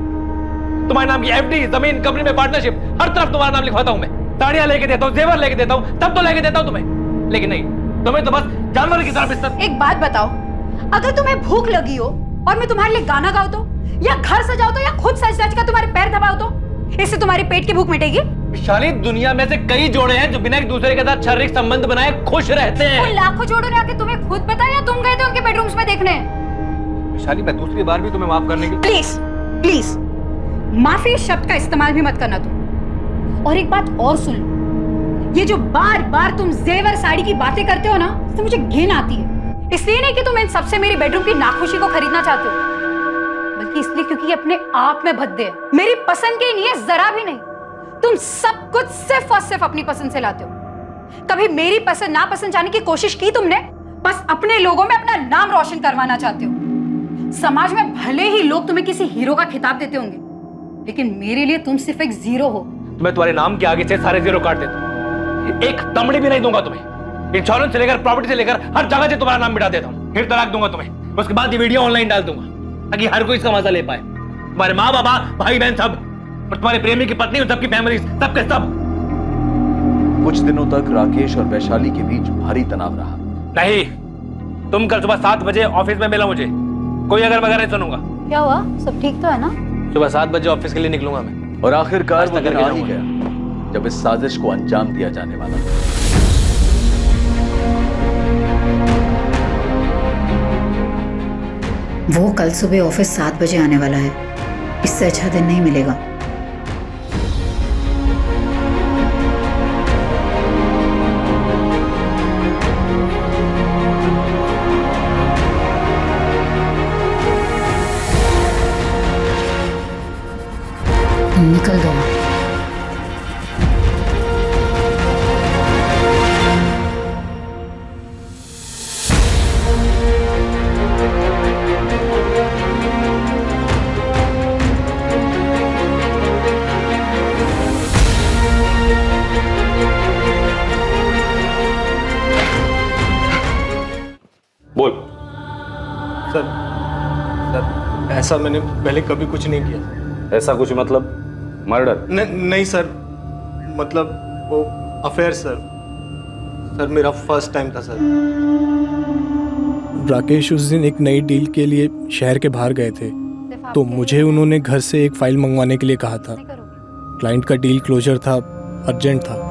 तुम्हारे नाम की एफडी, जमीन, कंपनी में पार्टनरशिप, हर तरफ तुम्हारा नाम लिखवाता हूं मैं। साड़ियां लेके देता हूं, जेवर लेके देता हूं, सब तो लेके देता हूं तुम्हें, लेकिन नहीं, तुम्हें तो बस जानवर की तरह बिस्तर। एक बात बताओ, अगर तुम्हें भूख लगी हो और मैं तुम्हारे लिए गाना गाऊं तो, या घर सजाओ तो, या खुद सज सज कर तुम्हारे पैर दबाओ तो, इससे तुम्हारी पेट की भूख मिटेगी? विशाली, दुनिया में से कई जोड़े हैं जो बिना एक दूसरे के साथ शारीरिक संबंध बनाए खुश रहते हैं। उन लाखों जोड़ों ने आके तुम्हें खुद बताया, तुम गए थे उनके बेडरूम्स में देखने? विशाली, मैं दूसरी बार भी तुम्हें माफ करने की। प्लीज प्लीज, माफी शब्द का इस्तेमाल भी मत करना तुम। और एक बात और सुन लो, ये जो बार बार तुम जेवर साड़ी की बातें करते हो ना, इससे मुझे घिन आती है। इसलिए नहीं कि तुम इन सबसे मेरी बेडरूम की नाखुशी को खरीदना चाहते हो, बल्कि इसलिए क्योंकि ये अपने आप में भद्दे है, मेरी पसंद के नहीं है, जरा भी नहीं। तुम सब कुछ सिर्फ और सिर्फ अपनी पसंद से लाते हो। कभी मेरी पसंद नापसंद जाने की कोशिश की तुमने? बस अपने लोगों में अपना नाम रोशन करवाना चाहते हो। समाज में भले ही लोग तुम्हें किसी हीरो का खिताब देते होंगे, लेकिन मेरे लिए तुम सिर्फ एक जीरो हो। मैं तुम्हारे नाम के आगे से सारे जीरो काट देता हूं। एक तमड़ी भी नहीं दूंगा तुम्हें। इंश्योरेंस से लेकर प्रॉपर्टी से लेकर हर जगह से तुम्हारा नाम मिटा देता हूं। फिर तलाक दूंगा तुम्हें, उसके बाद ये वीडियो ऑनलाइन डाल दूंगा ताकि हर कोई इसका मजा ले पाए। तुम्हारे माँ बाबा, भाई बहन सब, और तुम्हारे प्रेमी की पत्नी, सबकी फैमिली, सबके सब। कुछ दिनों तक राकेश और वैशाली के बीच भारी तनाव रहा। नहीं, तुम कल सुबह 7 बजे ऑफिस में मिला मुझे। कोई अगर मगर नहीं सुनूंगा। क्या हुआ, सब ठीक तो है ना? सुबह 7 बजे ऑफिस के लिए निकलूंगा मैं। और आखिरकार वो दिन आ ही गया जब इस साजिश को अंजाम दिया जाने वाला था। वो कल सुबह ऑफिस 7 बजे आने वाला है। इससे अच्छा दिन नहीं मिलेगा। निकल दो। बोल। सर, ऐसा मैंने पहले कभी कुछ नहीं किया। ऐसा कुछ मतलब मर्डर? नहीं सर, मतलब वो अफेयर सर। सर मेरा फर्स्ट टाइम था सर। राकेश उस दिन एक नई डील के लिए शहर के बाहर गए थे, तो मुझे उन्होंने घर से एक फाइल मंगवाने के लिए कहा था। क्लाइंट का डील क्लोजर था, अर्जेंट था।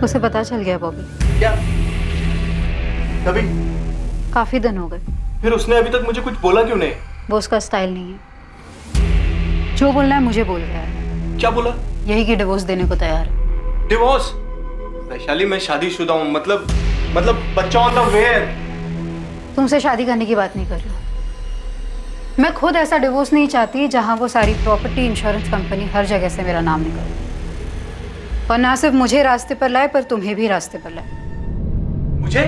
उसे पता चल गया बॉबी। क्या? कभी? काफी दिन हो गए। फिर उसने अभी तक मुझे कुछ बोला क्यों नहीं? वो उसका स्टाइल नहीं है। जो बोलना है मुझे बोल गया है। क्या बोला? यही कि डिवोर्स देने को तैयार है। डिवोर्स? वैशाली मैं शादीशुदा हूँ, मतलब बच्चा ऑन द वे है। तुमसे शादी करने की बात नहीं कर रही हूँ। मैं खुद ऐसा डिवोर्स नहीं चाहती जहाँ वो सारी प्रॉपर्टी, इंश्योरेंस कंपनी हर जगह से मेरा नाम निकाले, और ना सिर्फ मुझे रास्ते पर लाए पर तुम्हें भी रास्ते पर लाए। मुझे?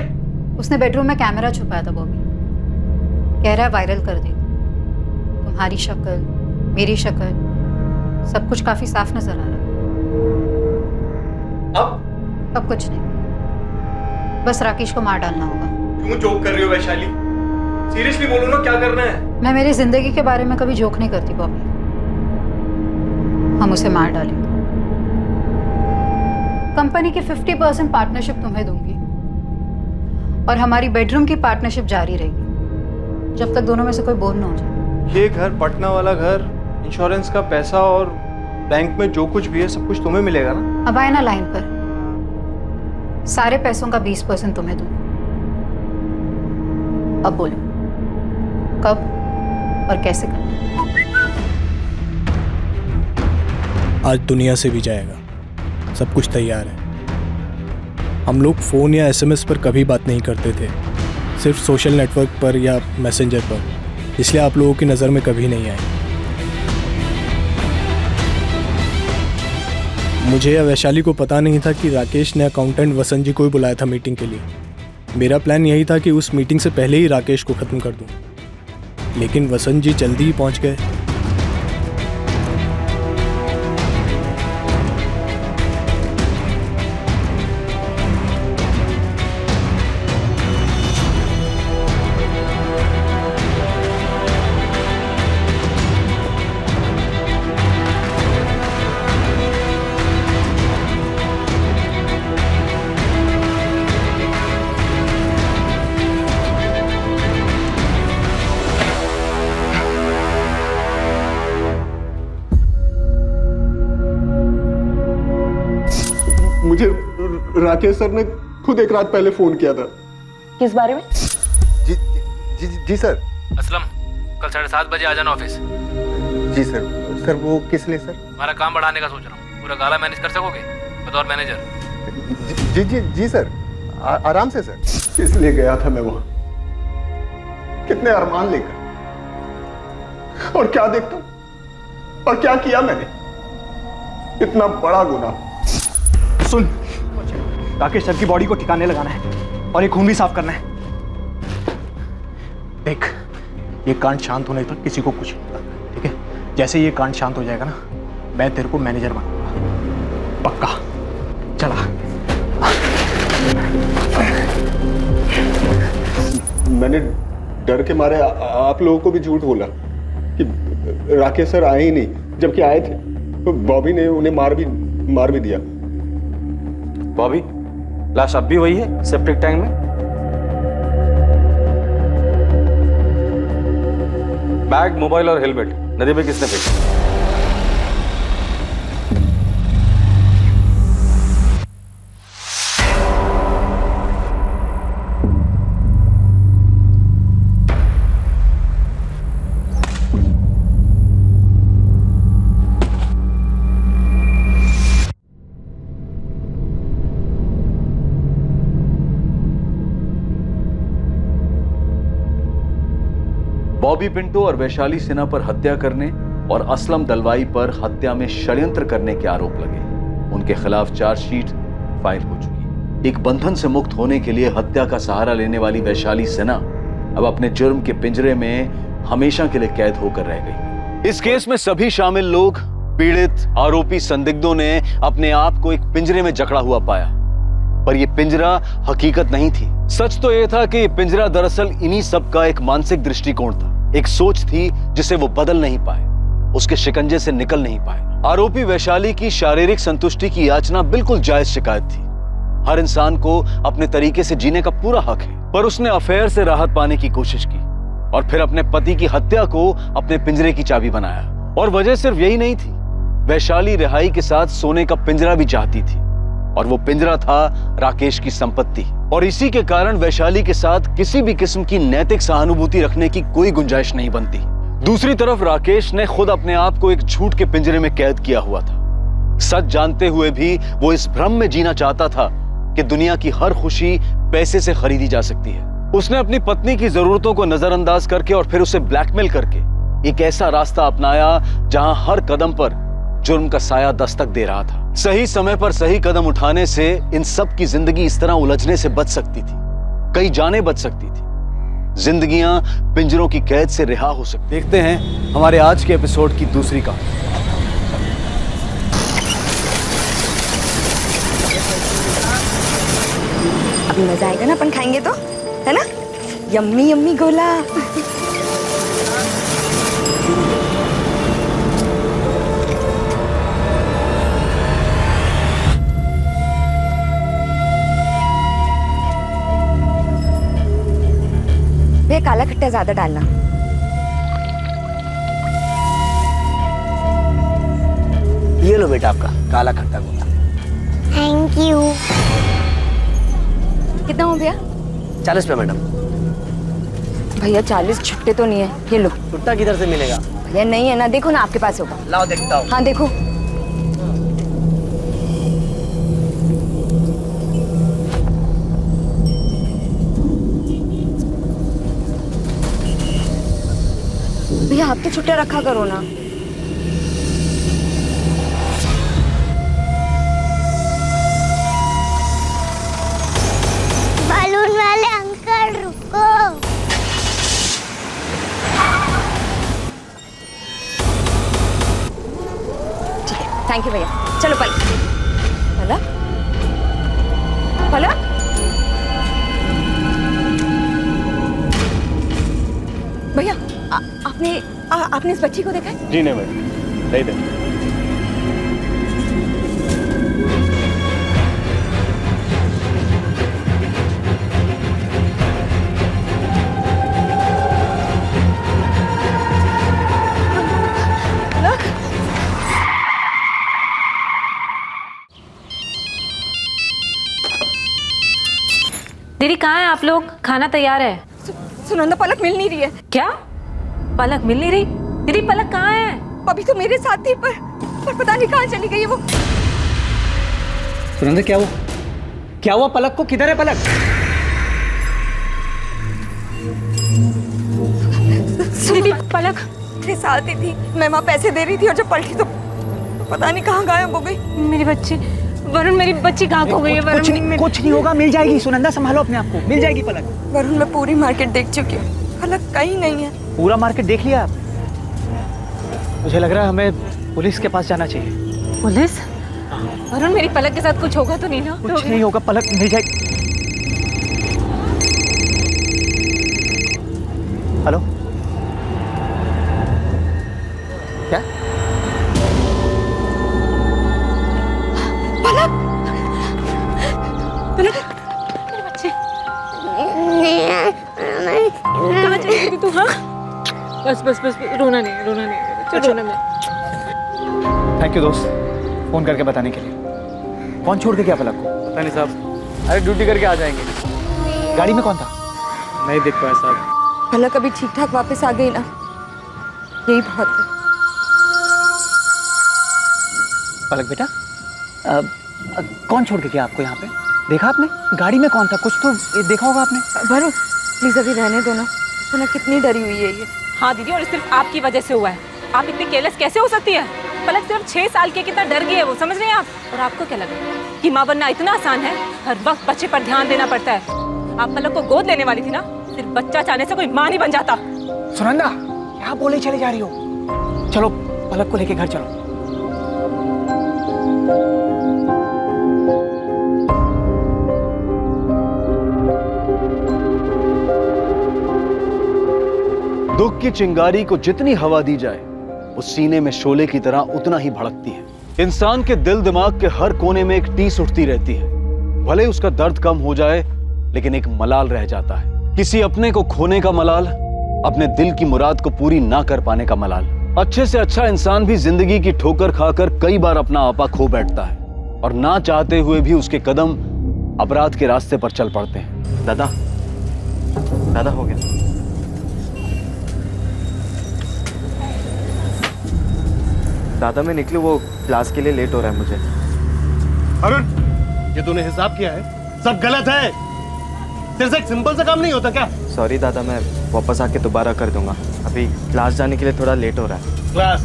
उसने बेडरूम में कैमरा छुपाया था बॉबी। कह रहा है वायरल कर देगा। तुम्हारी शक्ल, मेरी शक्ल, सब कुछ काफी साफ नजर आ रहा है। अब कुछ नहीं, बस राकेश को मार डालना होगा। क्यों जोक कर रही हो वैशाली? सीरियसली बोलो ना, क्या करना है? मैं मेरी जिंदगी के बारे में कभी जोक नहीं करती बॉबी। हम उसे मार डालेंगे। कंपनी की 50% पार्टनरशिप तुम्हें दूंगी, और हमारी बेडरूम की पार्टनरशिप जारी रहेगी जब तक दोनों में से कोई बोर ना हो जाए। ये घर, पटना वाला घर, इंश्योरेंस का पैसा और बैंक में जो कुछ भी है सब कुछ तुम्हें मिलेगा ना? अब आए ना लाइन पर। सारे पैसों का 20% तुम्हें दूंगी। अब बोलो कब और कैसे करना? आज दुनिया से भी जाएगा, सब कुछ तैयार है। हम लोग फ़ोन या एसएमएस पर कभी बात नहीं करते थे, सिर्फ सोशल नेटवर्क पर या मैसेंजर पर, इसलिए आप लोगों की नज़र में कभी नहीं आए। मुझे या वैशाली को पता नहीं था कि राकेश ने अकाउंटेंट वसंत जी को ही बुलाया था मीटिंग के लिए। मेरा प्लान यही था कि उस मीटिंग से पहले ही राकेश को ख़त्म कर दूं, लेकिन वसंत जी जल्दी ही पहुंच गए। मुझे राकेश सर ने खुद एक रात पहले फोन किया था। किस बारे में? जी सर। असलम, कल 7:30 बजे आ जाना ऑफिस। जी सर। सर वो किस लिए सर? हमारा काम बढ़ाने का सोच रहा हूँ। पूरा गाला मैनेज कर सकोगे बतौर मैनेजर? जी सर, आराम से सर। किस लिए गया था मैं वहां? कितने अरमान लेकर, और क्या देखता और क्या किया मैंने? इतना बड़ा गुनाह। सुन, राकेश सर की बॉडी को ठिकाने लगाना है और ये खून भी साफ करना है। देख, ये कांड शांत होने तक किसी को कुछ नहीं पता, ठीक है? जैसे ये कांड शांत हो जाएगा ना, मैं तेरे को मैनेजर बनाऊंगा, पक्का। चला। मैंने डर के मारे आप लोगों को भी झूठ बोला कि राकेश सर आए ही नहीं, जबकि आए थे। तो बॉबी ने उन्हें मार भी दिया। बॉबी, लाश अब भी वही है सेप्टिक टैंक में? बैग, मोबाइल और हेलमेट नदी में किसने फेंका? बॉबी पिंटो और वैशाली सिन्हा पर हत्या करने और असलम दलवाई पर हत्या में षड्यंत्र करने के आरोप लगे। उनके खिलाफ चार्जशीट फाइल हो चुकी है। एक बंधन से मुक्त होने के लिए हत्या का सहारा लेने वाली वैशाली सिन्हा अब अपने जुर्म के पिंजरे में हमेशा के लिए कैद होकर रह गई। इस केस में सभी शामिल लोग पीड़ित आरोपी संदिग्धों ने अपने आप को एक पिंजरे में जकड़ा हुआ पाया, पर यह पिंजरा हकीकत नहीं थी। सच तो यह था कि यह पिंजरा दरअसल इन्हीं सब का एक मानसिक दृष्टिकोण था, एक सोच थी जिसे वो बदल नहीं पाए, उसके शिकंजे से निकल नहीं पाए। आरोपी वैशाली की शारीरिक संतुष्टि की याचना बिल्कुल जायज शिकायत थी। हर इंसान को अपने तरीके से जीने का पूरा हक है, पर उसने अफेयर से राहत पाने की कोशिश की और फिर अपने पति की हत्या को अपने पिंजरे की चाबी बनाया। और वजह सिर्फ यही नहीं थी, वैशाली रिहाई के साथ सोने का पिंजरा भी चाहती थी, और वो पिंजरा था राकेश की संपत्ति। और इसी के कारण वैशाली के साथ किसी भी किस्म की नैतिक सहानुभूति रखने की कोई गुंजाइश नहीं बनती। दूसरी तरफ राकेश ने खुद अपने आप को एक झूठ के पिंजरे में कैद किया हुआ था। सच जानते हुए भी वो इस भ्रम में जीना चाहता था कि दुनिया की हर खुशी पैसे से खरीदी जा सकती है। उसने अपनी पत्नी की जरूरतों को नजरअंदाज करके और फिर उसे ब्लैकमेल करके एक ऐसा रास्ता अपनाया जहां हर कदम पर जुर्म का साया दस्तक दे रहा था। सही समय पर सही कदम उठाने से इन सब की जिंदगी इस तरह उलझने से बच सकती थी, कई जानें बच सकती थी, जिंदगियां पिंजरों की कैद से रिहा हो सकती। देखते हैं हमारे आज के एपिसोड की दूसरी कहानी। अभी मजा आएगा ना, अपन खाएंगे तो, है ना? यम्मी यम्मी गोला। भैया काला खट्टा ज्यादा डालना। ये लो बेटा आपका काला खट्टा गोला। Thank you. कितना हो भैया? 40 रुपये मैडम। भैया 40 छुट्टे तो नहीं है, ये लो। छुट्टा किधर से मिलेगा? भैया नहीं है ना, देखो ना आपके पास होगा। लाओ देखता हूँ। हाँ देखो। भैया आप तो छुट्टा रखा करो ना। बालून वाले अंकल रुको। ठीक है, थैंक यू भैया। चलो पलक। पलक पलक। भैया आपने इस बच्ची को देखा है? जी नहीं मैडम, नहीं देखा। दीदी कहाँ हैं आप लोग? खाना तैयार है। सुनंदा पलक मिल नहीं रही है। क्या? पलक मिल नहीं रही? दीदी पलक कहाँ है? अभी तो मेरे साथ थी पर पता नहीं कहाँ चली गई है वो। सुनंदा क्या हुआ? क्या हुआ पलक को? किधर है पलक? दीदी पलक मेरे साथ ही थी, मैं वहाँ पैसे दे रही थी और जब पलटी तो पता नहीं कहाँ गायब हो गई। मेरी बच्ची वरुण, मेरी बच्ची कहाँ खो गई है? वरुण कुछ नहीं होगा, मिल जाएगी। सुनंदा संभालो अपने आप को, मिल जाएगी पलक। वरुण मैं पूरी मार्केट देख चुकी हूँ, पलक कहीं नहीं है। पूरा मार्केट देख लिया आप? मुझे लग रहा है हमें पुलिस के पास जाना चाहिए। पुलिस? वरुण मेरी पलक के साथ कुछ होगा तो नहीं ना? कुछ नहीं होगा, पलक मिल जाएगी। हेलो क्या? पलक पलक मेरी बच्ची कहाँ चली गई तू? हाँ बस बस बस, रोना नहीं रोना नहीं, रोना नहीं। थैंक यू दोस्त, फोन करके बताने के लिए। कौन छोड़ के गया पलक को? पता नहीं साहब, अरे ड्यूटी करके आ जाएंगे। गाड़ी में कौन था? नहीं देख पाया साहब। पलक अभी ठीक ठाक वापस आ गई ना, यही बहुत है। पलक बेटा कौन छोड़ के गया आपको यहाँ पे? देखा आपने? गाड़ी में कौन था? कुछ तो देखा होगा आपने। वरुण प्लीज अभी रहने दो ना, सुना कितनी डरी हुई है ये। हाँ दीदी, और सिर्फ आपकी वजह से हुआ है। आप इतनी केयरलेस कैसे हो सकती है? पलक सिर्फ 6 साल की, कितना डर गई है वो, समझ रहे हैं आप? और आपको क्या लगा कि माँ बनना इतना आसान है? हर वक्त बच्चे पर ध्यान देना पड़ता है। आप पलक को गोद लेने वाली थी ना, सिर्फ बच्चा चाहने से कोई माँ नहीं बन जाता। सुनंदा क्या बोले चले जा रही हो? चलो पलक को लेके घर चलो। दुख की चिंगारी को जितनी हवा दी जाए वो सीने में शोले की तरह उतना ही भड़कती है। इंसान के दिल दिमाग के हर कोने में एक टीस उठती रहती है। भले उसका दर्द कम हो जाए लेकिन एक मलाल रह जाता है। किसी अपने को खोने का मलाल, अपने दिल की मुराद को पूरी ना कर पाने का मलाल। अच्छे से अच्छा इंसान भी जिंदगी की ठोकर खाकर कई बार अपना आपा खो बैठता है और ना चाहते हुए भी उसके कदम अपराध के रास्ते पर चल पड़ते हैं। दादा, दादा हो गया। दादा मैं निकलूं, वो क्लास के लिए लेट हो रहा है मुझे। अरुण, ये तूने हिसाब किया है? सब गलत है। तेरे से एक सिंपल सा काम नहीं होता क्या? सॉरी दादा, मैं वापस आके दोबारा कर दूंगा। अभी क्लास जाने के लिए थोड़ा लेट हो रहा है। क्लास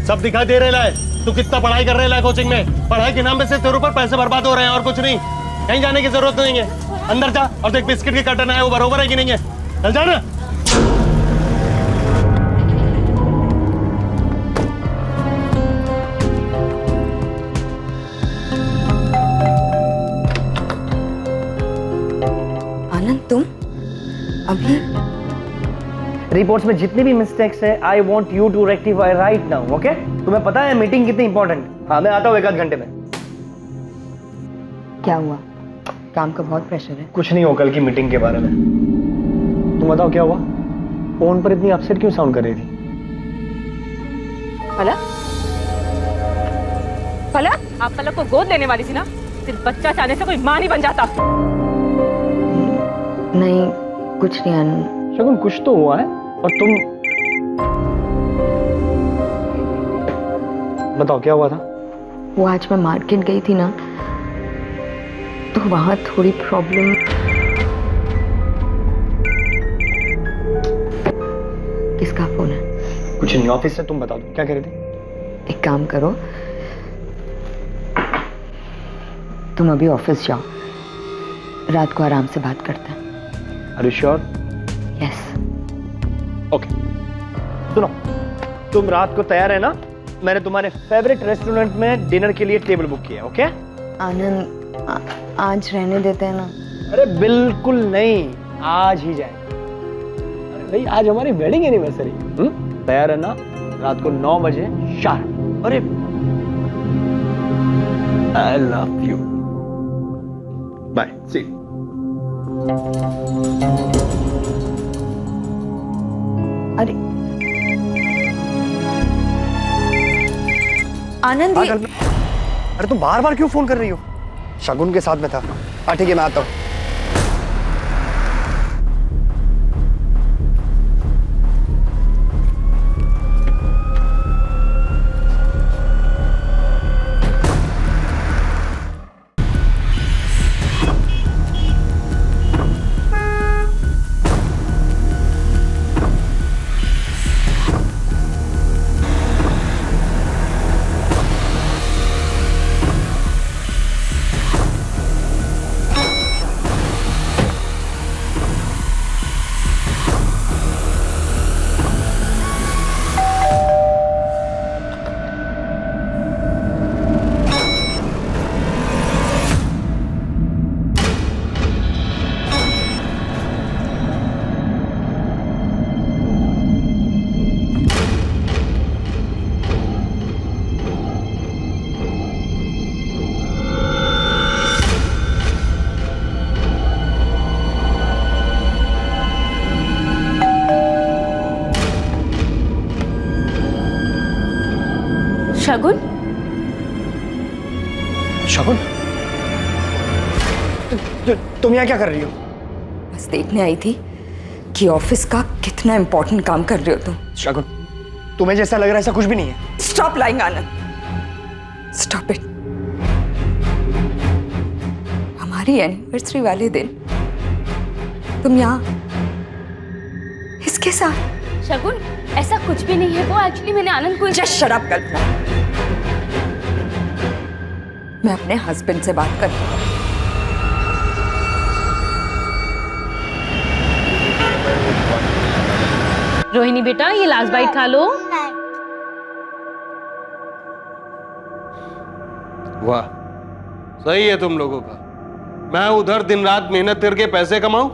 सब दिखाई दे रहा है। तू कितना पढ़ाई कर रहा है कोचिंग में? पढ़ाई के नाम पे सिर्फ तेरे ऊपर पैसे बर्बाद हो रहे हैं और कुछ नहीं। कहीं जाने की जरूरत नहीं है। अंदर जा और देख बिस्किट के कर्टन है वो बरोबर है कि नहीं है। चल जाना। तुम अभी रिपोर्ट्स में जितनी भी मिस्टेक्स है I want you to rectify right now, okay? तुम्हें पता है मीटिंग कितनी इंपॉर्टेंट? हाँ, मैं आता हूँ 1 आध घंटे में। क्या हुआ? काम का बहुत प्रेशर है। कुछ नहीं हो कल की मीटिंग के बारे में। तुम बताओ क्या हुआ? फोन पर इतनी अपसेट क्यों साउंड कर रही थी? पलक, पलक, आप पलक को गोद लेने वाली थी ना? सिर्फ बच्चा चाहने से कोई मां नहीं बन जाता। नहीं, कुछ नहीं आनंद। शगुन, कुछ तो हुआ है। और तुम बताओ क्या हुआ था? वो आज मैं मार्केट गई थी ना, तो वहां थोड़ी प्रॉब्लम। किसका फोन है? कुछ नहीं, ऑफिस से। तुम बताओ क्या कह रही थी? एक काम करो, तुम अभी ऑफिस जाओ, रात को आराम से बात करते हैं। Are you sure? Yes. Okay. सुनो, तुम रात को तैयार है ना? मैंने तुम्हारे फेवरेट रेस्टोरेंट में डिनर के लिए टेबल बुक किया, ओके? आनंद, आज रहने देते हैं ना? अरे बिल्कुल नहीं, आज ही जाएंगे। अरे भाई, आज हमारी वेडिंग एनिवर्सरी। तैयार है ना? रात को 9 बजे शार्प। अरे I love you. Bye, see you. अरे आनंद, अरे तुम बार बार क्यों फोन कर रही हो? शगुन के साथ में था। ठीक है, मैं आता हूँ। शगुन, शगुन, तुम यहाँ क्या कर रही हो? बस देखने आई थी कि ऑफिस का कितना इंपॉर्टेंट काम कर रहे हो तुम। शगुन, तुम्हें जैसा लग रहा है ऐसा कुछ भी नहीं है। Stop lying Anand, stop it. हमारी एनिवर्सरी वाले दिन तुम यहाँ इसके साथ। शगुन, ऐसा कुछ भी नहीं है। वो एक्चुअली मैंने आनंद को। जस्ट शट अप कल्पना, मैं अपने हस्बैंड से बात करती हूँ। रोहिणी बेटा, ये लास्ट बाइट खा लो। वाह, सही है तुम लोगों का। मैं उधर दिन रात मेहनत करके पैसे कमाऊं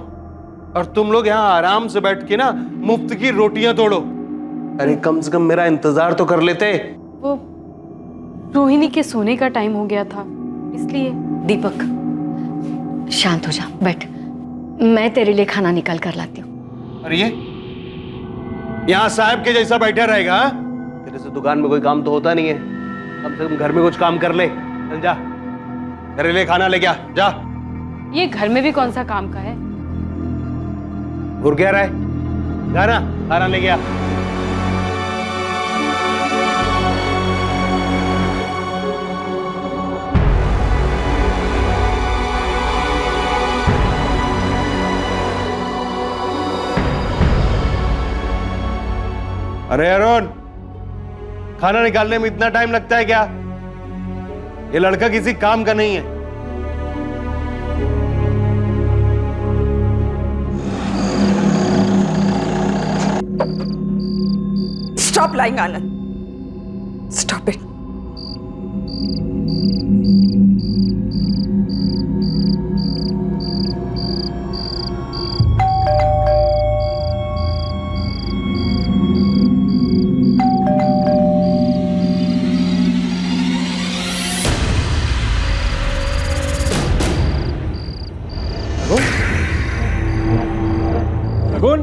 और तुम लोग यहाँ आराम से बैठ के ना मुफ्त की रोटियां तोड़ो। अरे कम से कम मेरा इंतजार तो कर लेते। वो रोहिणी के सोने का टाइम हो गया था इसलिए। दीपक शांत हो जा, बैठ, मैं तेरे लिए खाना निकाल कर लाती हूँ। अरे ये यहाँ साहब के जैसा बैठा रहेगा? हाँ? तेरे से दुकान में कोई काम तो होता नहीं है, कम से कम घर में कुछ काम कर ले। चल जा, तेरे लिए खाना लेके आ जा। ये घर में भी कौन सा काम का है? घुर क्या रहा है? जा ना, खाना लेके आ। अरे अरुण, खाना निकालने में इतना टाइम लगता है क्या? ये लड़का किसी काम का नहीं है। Stop lying, Anand. Stop it. Shagun,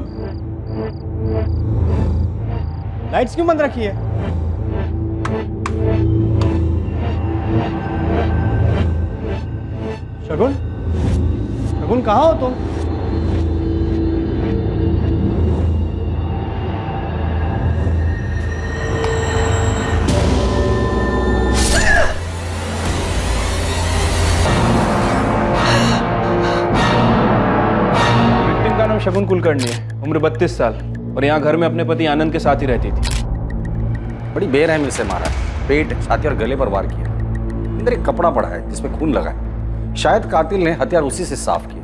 lights क्यों बंद रखी है? शगुन, शगुन कहाँ हो तुम? विक्टिम का नाम शगुन कुलकर्णी है, उम्र 32 साल, और यहाँ घर में अपने पति आनंद के साथ ही रहती थी। बड़ी बेरहमी से मारा है, पेट, छाती और गले पर वार किया। अंदर एक कपड़ा पड़ा है जिसमें खून लगा है। शायद कातिल ने हथियार उसी से साफ किया।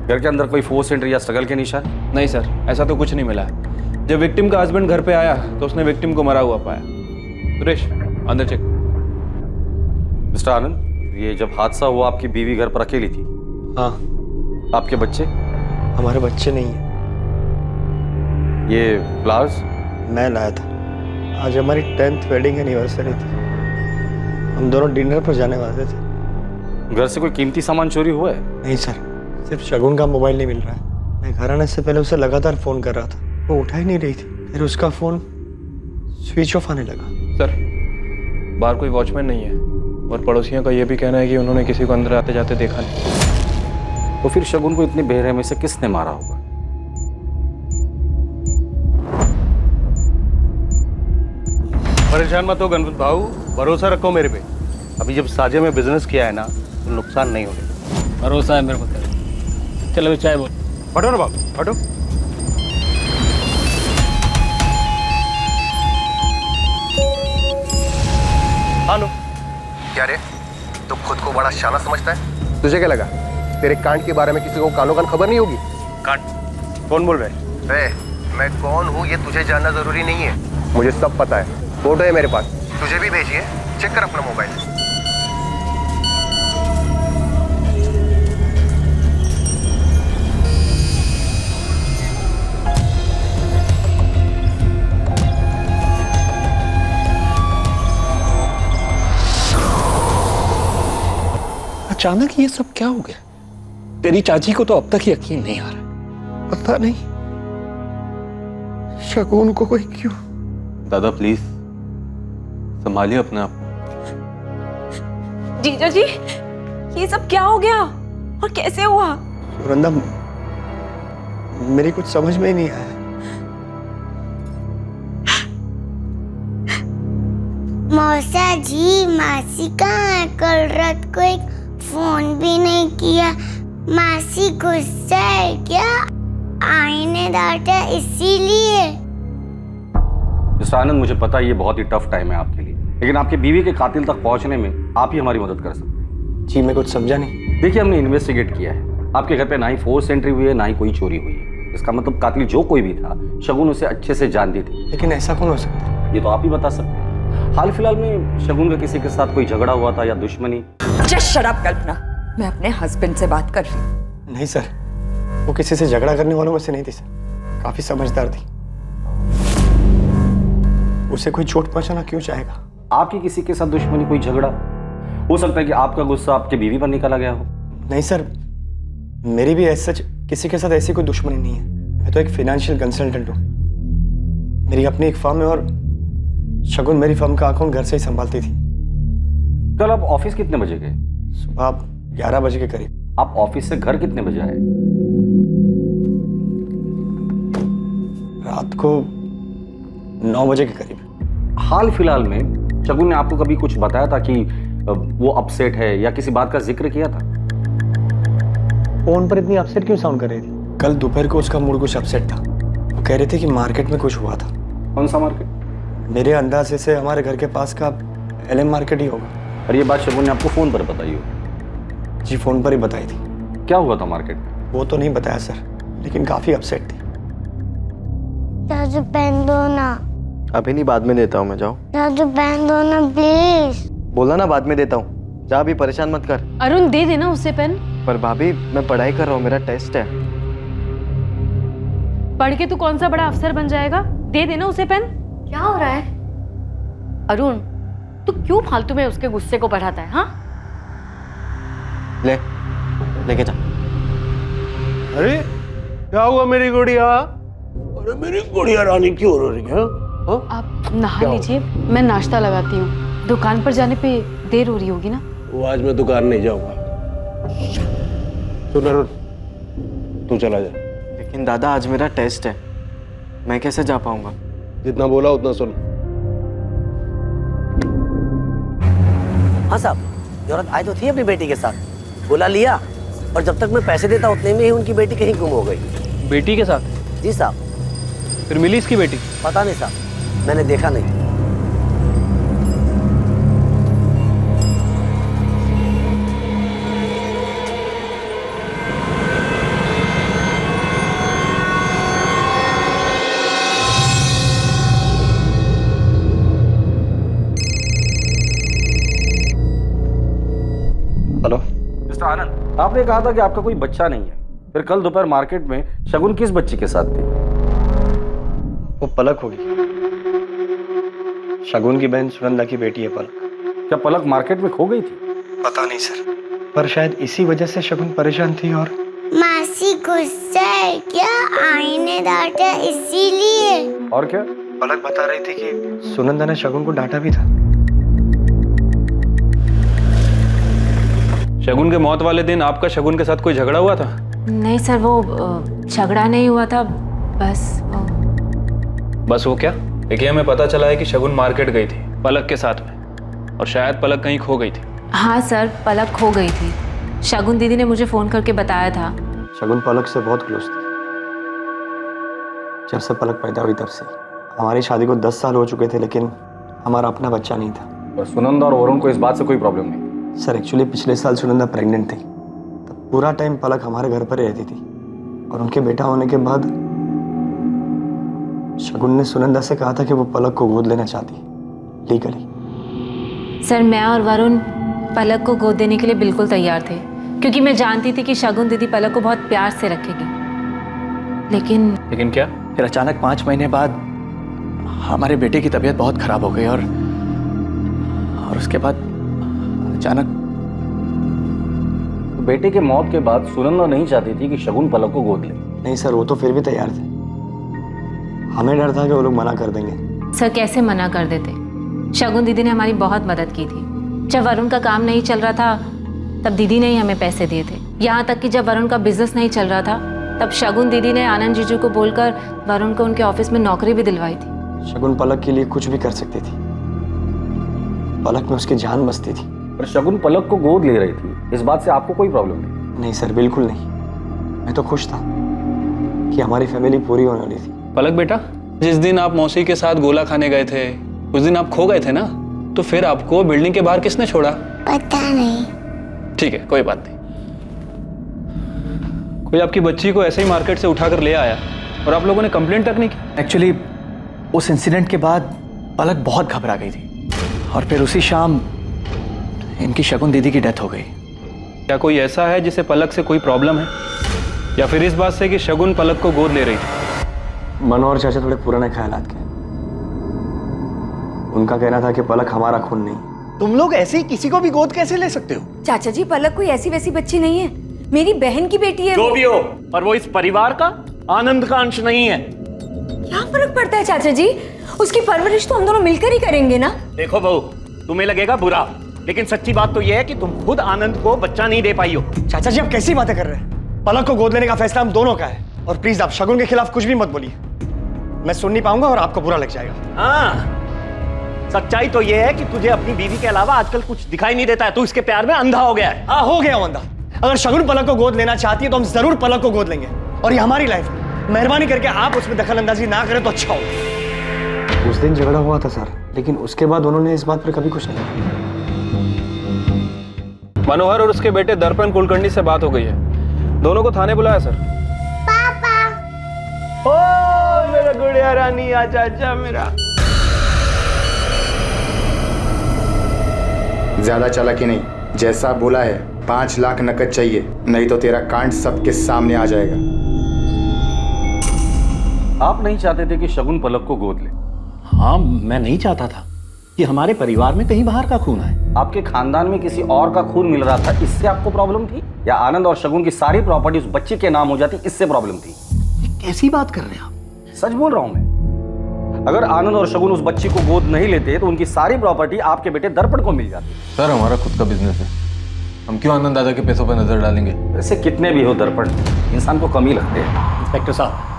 घर के अंदर कोई फोर्स एंट्री या स्ट्रगल के निशान? नहीं सर, ऐसा तो कुछ नहीं मिला है। जब विक्टिम का हस्बैंड घर पे आया तो उसने विक्टिम को मरा हुआ पाया। सुरेश, अंदर चेक। मिस्टर आनंद, ये जब हादसा हुआ आपकी बीवी घर पर अकेली थी? हाँ। आपके बच्चे? हमारे बच्चे नहीं हैं। ये फ्लावर्स? मैं लाया था, आज हमारी 10th वेडिंग एनिवर्सरी थी। हम दोनों डिनर पर जाने वाले थे। घर से कोई कीमती सामान चोरी हुआ है? नहीं सर, सिर्फ शगुन का मोबाइल नहीं मिल रहा है। मैं घर आने से पहले उसे लगातार फ़ोन कर रहा था, वो उठा ही नहीं रही थी। फिर उसका फ़ोन स्विच ऑफ आने लगा। सर, बाहर कोई वॉचमैन नहीं है और पड़ोसियों का यह भी कहना है कि उन्होंने किसी को अंदर आते जाते देखा नहीं। तो फिर शगुन को इतनी बेरहमी से किसने मारा होगा? परेशान मत हो गणपत भाऊ, भरोसा रखो मेरे पे। अभी जब साजे में बिजनेस किया है ना, तो नुकसान नहीं होगा। भरोसा है मेरे को। चलो चाय बोल। हटो ना बाबू, हटो। हेलो। क्या रे, तू खुद को बड़ा शाना समझता है? तुझे क्या लगा तेरे कांड के बारे में किसी को कानो कान खबर नहीं होगी? कांड? कौन बोल रहे हैं? मैं कौन हूँ ये तुझे जानना जरूरी नहीं है, मुझे सब पता है। फोटो है मेरे पास, तुझे भी भेजिए, चेक कर अपना मोबाइल। अचानक ये सब क्या हो गया? तेरी चाची को तो अब तक यकीन नहीं आ रहा। पता नहीं शगुन को कोई क्यों। दादा प्लीज संभालिए अपने आप। जीजा जी, ये सब क्या हो गया और कैसे हुआ? सुरंदा, मेरी कुछ समझ में ही नहीं आया। मौसा जी, मासी कहाँ है? कल रात को एक फोन भी नहीं किया। मासी गुस्सा है क्या? आई ने डांटा इसीलिए? मिस्टर आनंद, मुझे पता है ये बहुत ही टफ टाइम है आपके लिए, लेकिन आपकी बीवी के कातिल तक पहुंचने में आप ही हमारी मदद कर सकते हैं। जी, मैं कुछ समझा नहीं। देखिए, हमने इन्वेस्टिगेट किया है। आपके घर पे ना ही फोर्स एंट्री हुई है, ना ही कोई चोरी हुई है। इसका मतलब कातिल जो कोई भी था, शगुन उसे अच्छे से जानती थी। लेकिन ऐसा कौन हो सकता है? ये तो आप ही बता सकते हैं। हाल फिलहाल में शगुन का किसी के साथ कोई झगड़ा हुआ था या दुश्मनी? जस्ट शट अप कल्पना, मैं अपने हस्बैंड से बात कर रही हूँ। नहीं सर, वो किसी से झगड़ा करने वालों में से नहीं थी सर, काफी समझदार थी। उसे कोई चोट पहुंचाना क्यों चाहेगा? आपकी किसी के साथ दुश्मनी, कोई झगड़ा? हो सकता है कि आपका गुस्सा आपके बीवी पर निकाला गया हो। नहीं सर, मेरी भी ऐसा किसी के साथ ऐसी कोई दुश्मनी नहीं है। मैं तो एक फाइनेंशियल कंसल्टेंट हूँ, मेरी अपनी एक फर्म है और शगुन मेरी फर्म का अकाउंट घर से ही संभालती थी। कल आप ऑफिस कितने बजे गए? सुबह 11 बजे के करीब। आप ऑफिस से घर कितने बजे आए? रात को 9 बजे के करीब। हाल फिलहाल में शगुन ने आपको कभी कुछ बताया था कि वो अपसेट है या किसी बात का जिक्र किया था? फोन पर इतनी अपसेट क्यों साउंड कर रही थी? कल दोपहर को उसका मूड कुछ अपसेट था। वो कह रही थी कि मार्केट में कुछ हुआ था। कौन सा मार्केट? मेरे अंदाजे से हमारे घर के पास का LM मार्केट ही होगा। और ये बात शगुन ने आपको फोन पर बताई हो? जी, फोन पर ही बताई थी। क्या हुआ था मार्केट में? वो तो नहीं बताया सर, लेकिन काफी अपसेट थी। दादू पेन दो ना। अभी नहीं, बाद में देता हूँ मैं। जाओ। दादू पेन दो ना प्लीज। बोला ना बाद में देता हूँ, जा, अभी परेशान मत कर। अरुण दे देना उसे पेन। पर भाभी मैं पढ़ाई कर रहा हूँ, मेरा टेस्ट है। पढ़ के तू कौन सा बड़ा अफसर बन जाएगा? दे देना उसे पेन। क्या हो रहा है अरुण? तू क्यों फालतू में उसके गुस्से को बढ़ाता है? हाँ, लेके जा। अरे क्या हुआ मेरी गुड़िया? अरे मेरी गुड़िया रानी क्यों रो रही है? आप नहा लीजिए, मैं नाश्ता लगाती हूँ। दुकान पर जाने पे देर हो रही होगी ना? वो आज मैं दुकान नहीं जाऊंगा। सुन अरुण, तू चला जा। लेकिन दादा आज मेरा टेस्ट है, मैं कैसे जा पाऊंगा? जितना बोला उतना सुन। हाँ साहब, जरूरत आई तो थी अपनी बेटी के साथ, बुला लिया और जब तक मैं पैसे देता उतने में ही उनकी बेटी कहीं गुम हो गई। बेटी के साथ? जी साहब। फिर मिली इसकी बेटी? पता नहीं साहब, मैंने देखा नहीं। हेलो मिस्टर आनंद, आपने कहा था कि आपका कोई बच्चा नहीं है, फिर कल दोपहर मार्केट में शगुन किस बच्ची के साथ थी? वो पलक होगी, शगुन की बहन सुनंदा की बेटी है पलक। क्या पलक मार्केट में खो गई थी? पता नहीं सर, पर शायद इसी वजह से शगुन परेशान थी। और मासी गुस्सा है क्या? आई ने डांटा इसीलिए। और क्या? पलक बता रही थी कि सुनंदा ने शगुन को डांटा भी था। शगुन के मौत वाले दिन आपका शगुन के साथ कोई झगड़ा हुआ था? नहीं सर, वो झगड़ा नहीं हुआ था, बस वो क्या? देखिए, हमें पता चला है कि शगुन मार्केट गई थी पलक के साथ में, और शायद पलक कहीं खो गई थी। हाँ सर, पलक खो गई थी। शगुन दीदी ने मुझे फोन करके बताया था। शगुन पलक से बहुत क्लोज थी, जब से पलक पैदा हुई तब से। हमारी शादी को 10 साल हो चुके थे, लेकिन हमारा अपना बच्चा नहीं था। और सुनंदा और वरुण को इस बात से कोई प्रॉब्लम नहीं? सर एक्चुअली पिछले साल सुनंदा प्रेग्नेंट थी, तब पूरा टाइम पलक हमारे घर पर ही रहती थी। और उनके बेटा होने के बाद शगुन ने सुनंदा से कहा था कि वो पलक को गोद लेना चाहती लीगली। सर मैं और वरुण पलक को गोद देने के लिए बिल्कुल तैयार थे, क्योंकि मैं जानती थी कि शगुन दीदी पलक को बहुत प्यार से रखेगी। लेकिन क्या? फिर अचानक 5 महीने बाद हमारे बेटे की तबीयत बहुत खराब हो गई और उसके बाद अचानक। बेटे के मौत के बाद सुनंदा नहीं चाहती थी कि शगुन पलक को गोद ले? नहीं सर, वो तो फिर भी तैयार थे। हमें डर था कि वो लोग मना कर देंगे। सर कैसे मना कर देते? शगुन दीदी ने हमारी बहुत मदद की थी। जब वरुण का काम नहीं चल रहा था तब दीदी ने ही हमें पैसे दिए थे। यहाँ तक कि जब वरुण का बिजनेस नहीं चल रहा था तब शगुन दीदी ने आनंद जीजू को बोलकर वरुण को उनके ऑफिस में नौकरी भी दिलवाई थी। शगुन पलक के लिए कुछ भी कर सकती थी, पलक में उसकी जान बसती थी। पर शगुन पलक को गोद ले रही थी, इस बात से आपको कोई प्रॉब्लम नहीं? नहीं सर, बिल्कुल नहीं। मैं तो खुश था कि हमारी फैमिली पूरी होने वाली थी। पलक बेटा, जिस दिन आप मौसी के साथ गोला खाने गए थे उस दिन आप खो गए थे ना, तो फिर आपको बिल्डिंग के बाहर किसने छोड़ा? पता नहीं। ठीक है, कोई बात नहीं। कोई आपकी बच्ची को ऐसे ही मार्केट से उठाकर ले आया और आप लोगों ने कंप्लेंट तक नहीं की? एक्चुअली उस इंसिडेंट के बाद पलक बहुत घबरा गई थी। और फिर उसी शाम इनकी शगुन दीदी की डेथ हो गई। क्या कोई ऐसा है जिसे पलक से कोई प्रॉब्लम है, या फिर इस बात से कि शगुन पलक को गोद ले रही थी? मनोहर चाचा थोड़े पुराने ख्यालात के। उनका कहना था कि पलक हमारा खून नहीं। तुम लोग ऐसे ही किसी को भी गोद कैसे ले सकते हो? चाचा जी, पलक कोई ऐसी वैसी बच्ची नहीं है, मेरी बहन की बेटी है। जो वो भी हो, पर वो इस परिवार का, आनंद का अंश नहीं है। क्या फर्क पड़ता है चाचा जी, उसकी परवरिश तो हम दोनों मिलकर ही करेंगे ना। देखो बहू, तुम्हें लगेगा बुरा, लेकिन सच्ची बात तो यह है कि तुम खुद आनंद को बच्चा नहीं दे पाई हो। चाचा जी, आप कैसी बातें कर रहे हैं? पलक को गोद लेने का फैसला हम दोनों का है, और प्लीज आप शगुन के खिलाफ कुछ भी मत बोलिए। मैं सुन नहीं पाऊंगा और आपको बुरा लग जाएगा। हाँ, सच्चाई तो यह है कि तुझे अपनी बीवी के अलावा आजकल कुछ दिखाई नहीं देता है। तू इसके प्यार में अंधा हो गया है। हाँ, हो गया हूं अंधा। अगर शगुन पलक को गोद लेना चाहती है तो हम जरूर पलक को गोद लेंगे, और ये हमारी लाइफ है। मेहरबानी करके आप उसमें दखल अंदाजी ना करें तो अच्छा होगा। उस दिन झगड़ा हुआ था सर, लेकिन उसके बाद उन्होंने इस बात पर कभी कुछ नहीं कहा। मनोहर और उसके बेटे दर्पण कुलकर्णी से बात हो गई है, दोनों को थाने बुलाया सर। ओ मेरा गुड़िया रानी, आजा आजा मेरा। ज्यादा चालाकी नहीं, जैसा बोला है 5 लाख नकद चाहिए, नहीं तो तेरा कांड सबके सामने आ जाएगा। आप नहीं चाहते थे कि शगुन पलक को गोद ले? हाँ, मैं नहीं चाहता था कि हमारे परिवार में कहीं बाहर का खून आए। आपके खानदान में किसी और का खून मिल रहा था, इससे आपको प्रॉब्लम थी? या आनंद और शगुन की सारी प्रॉपर्टी उस बच्चे के नाम हो जाती, इससे प्रॉब्लम थी? कैसी बात कर रहे हैं आप? सच बोल रहा हूं मैं। अगर आनंद और शगुन उस बच्ची को गोद नहीं लेते तो उनकी सारी प्रॉपर्टी आपके बेटे दर्पण को मिल जाती। सर, हमारा खुद का बिजनेस है, हम क्यों आनंद दादा के पैसों पर नजर डालेंगे? वैसे कितने भी हो दर्पण, इंसान को कमी लगते हैं। इंस्पेक्टर साहब,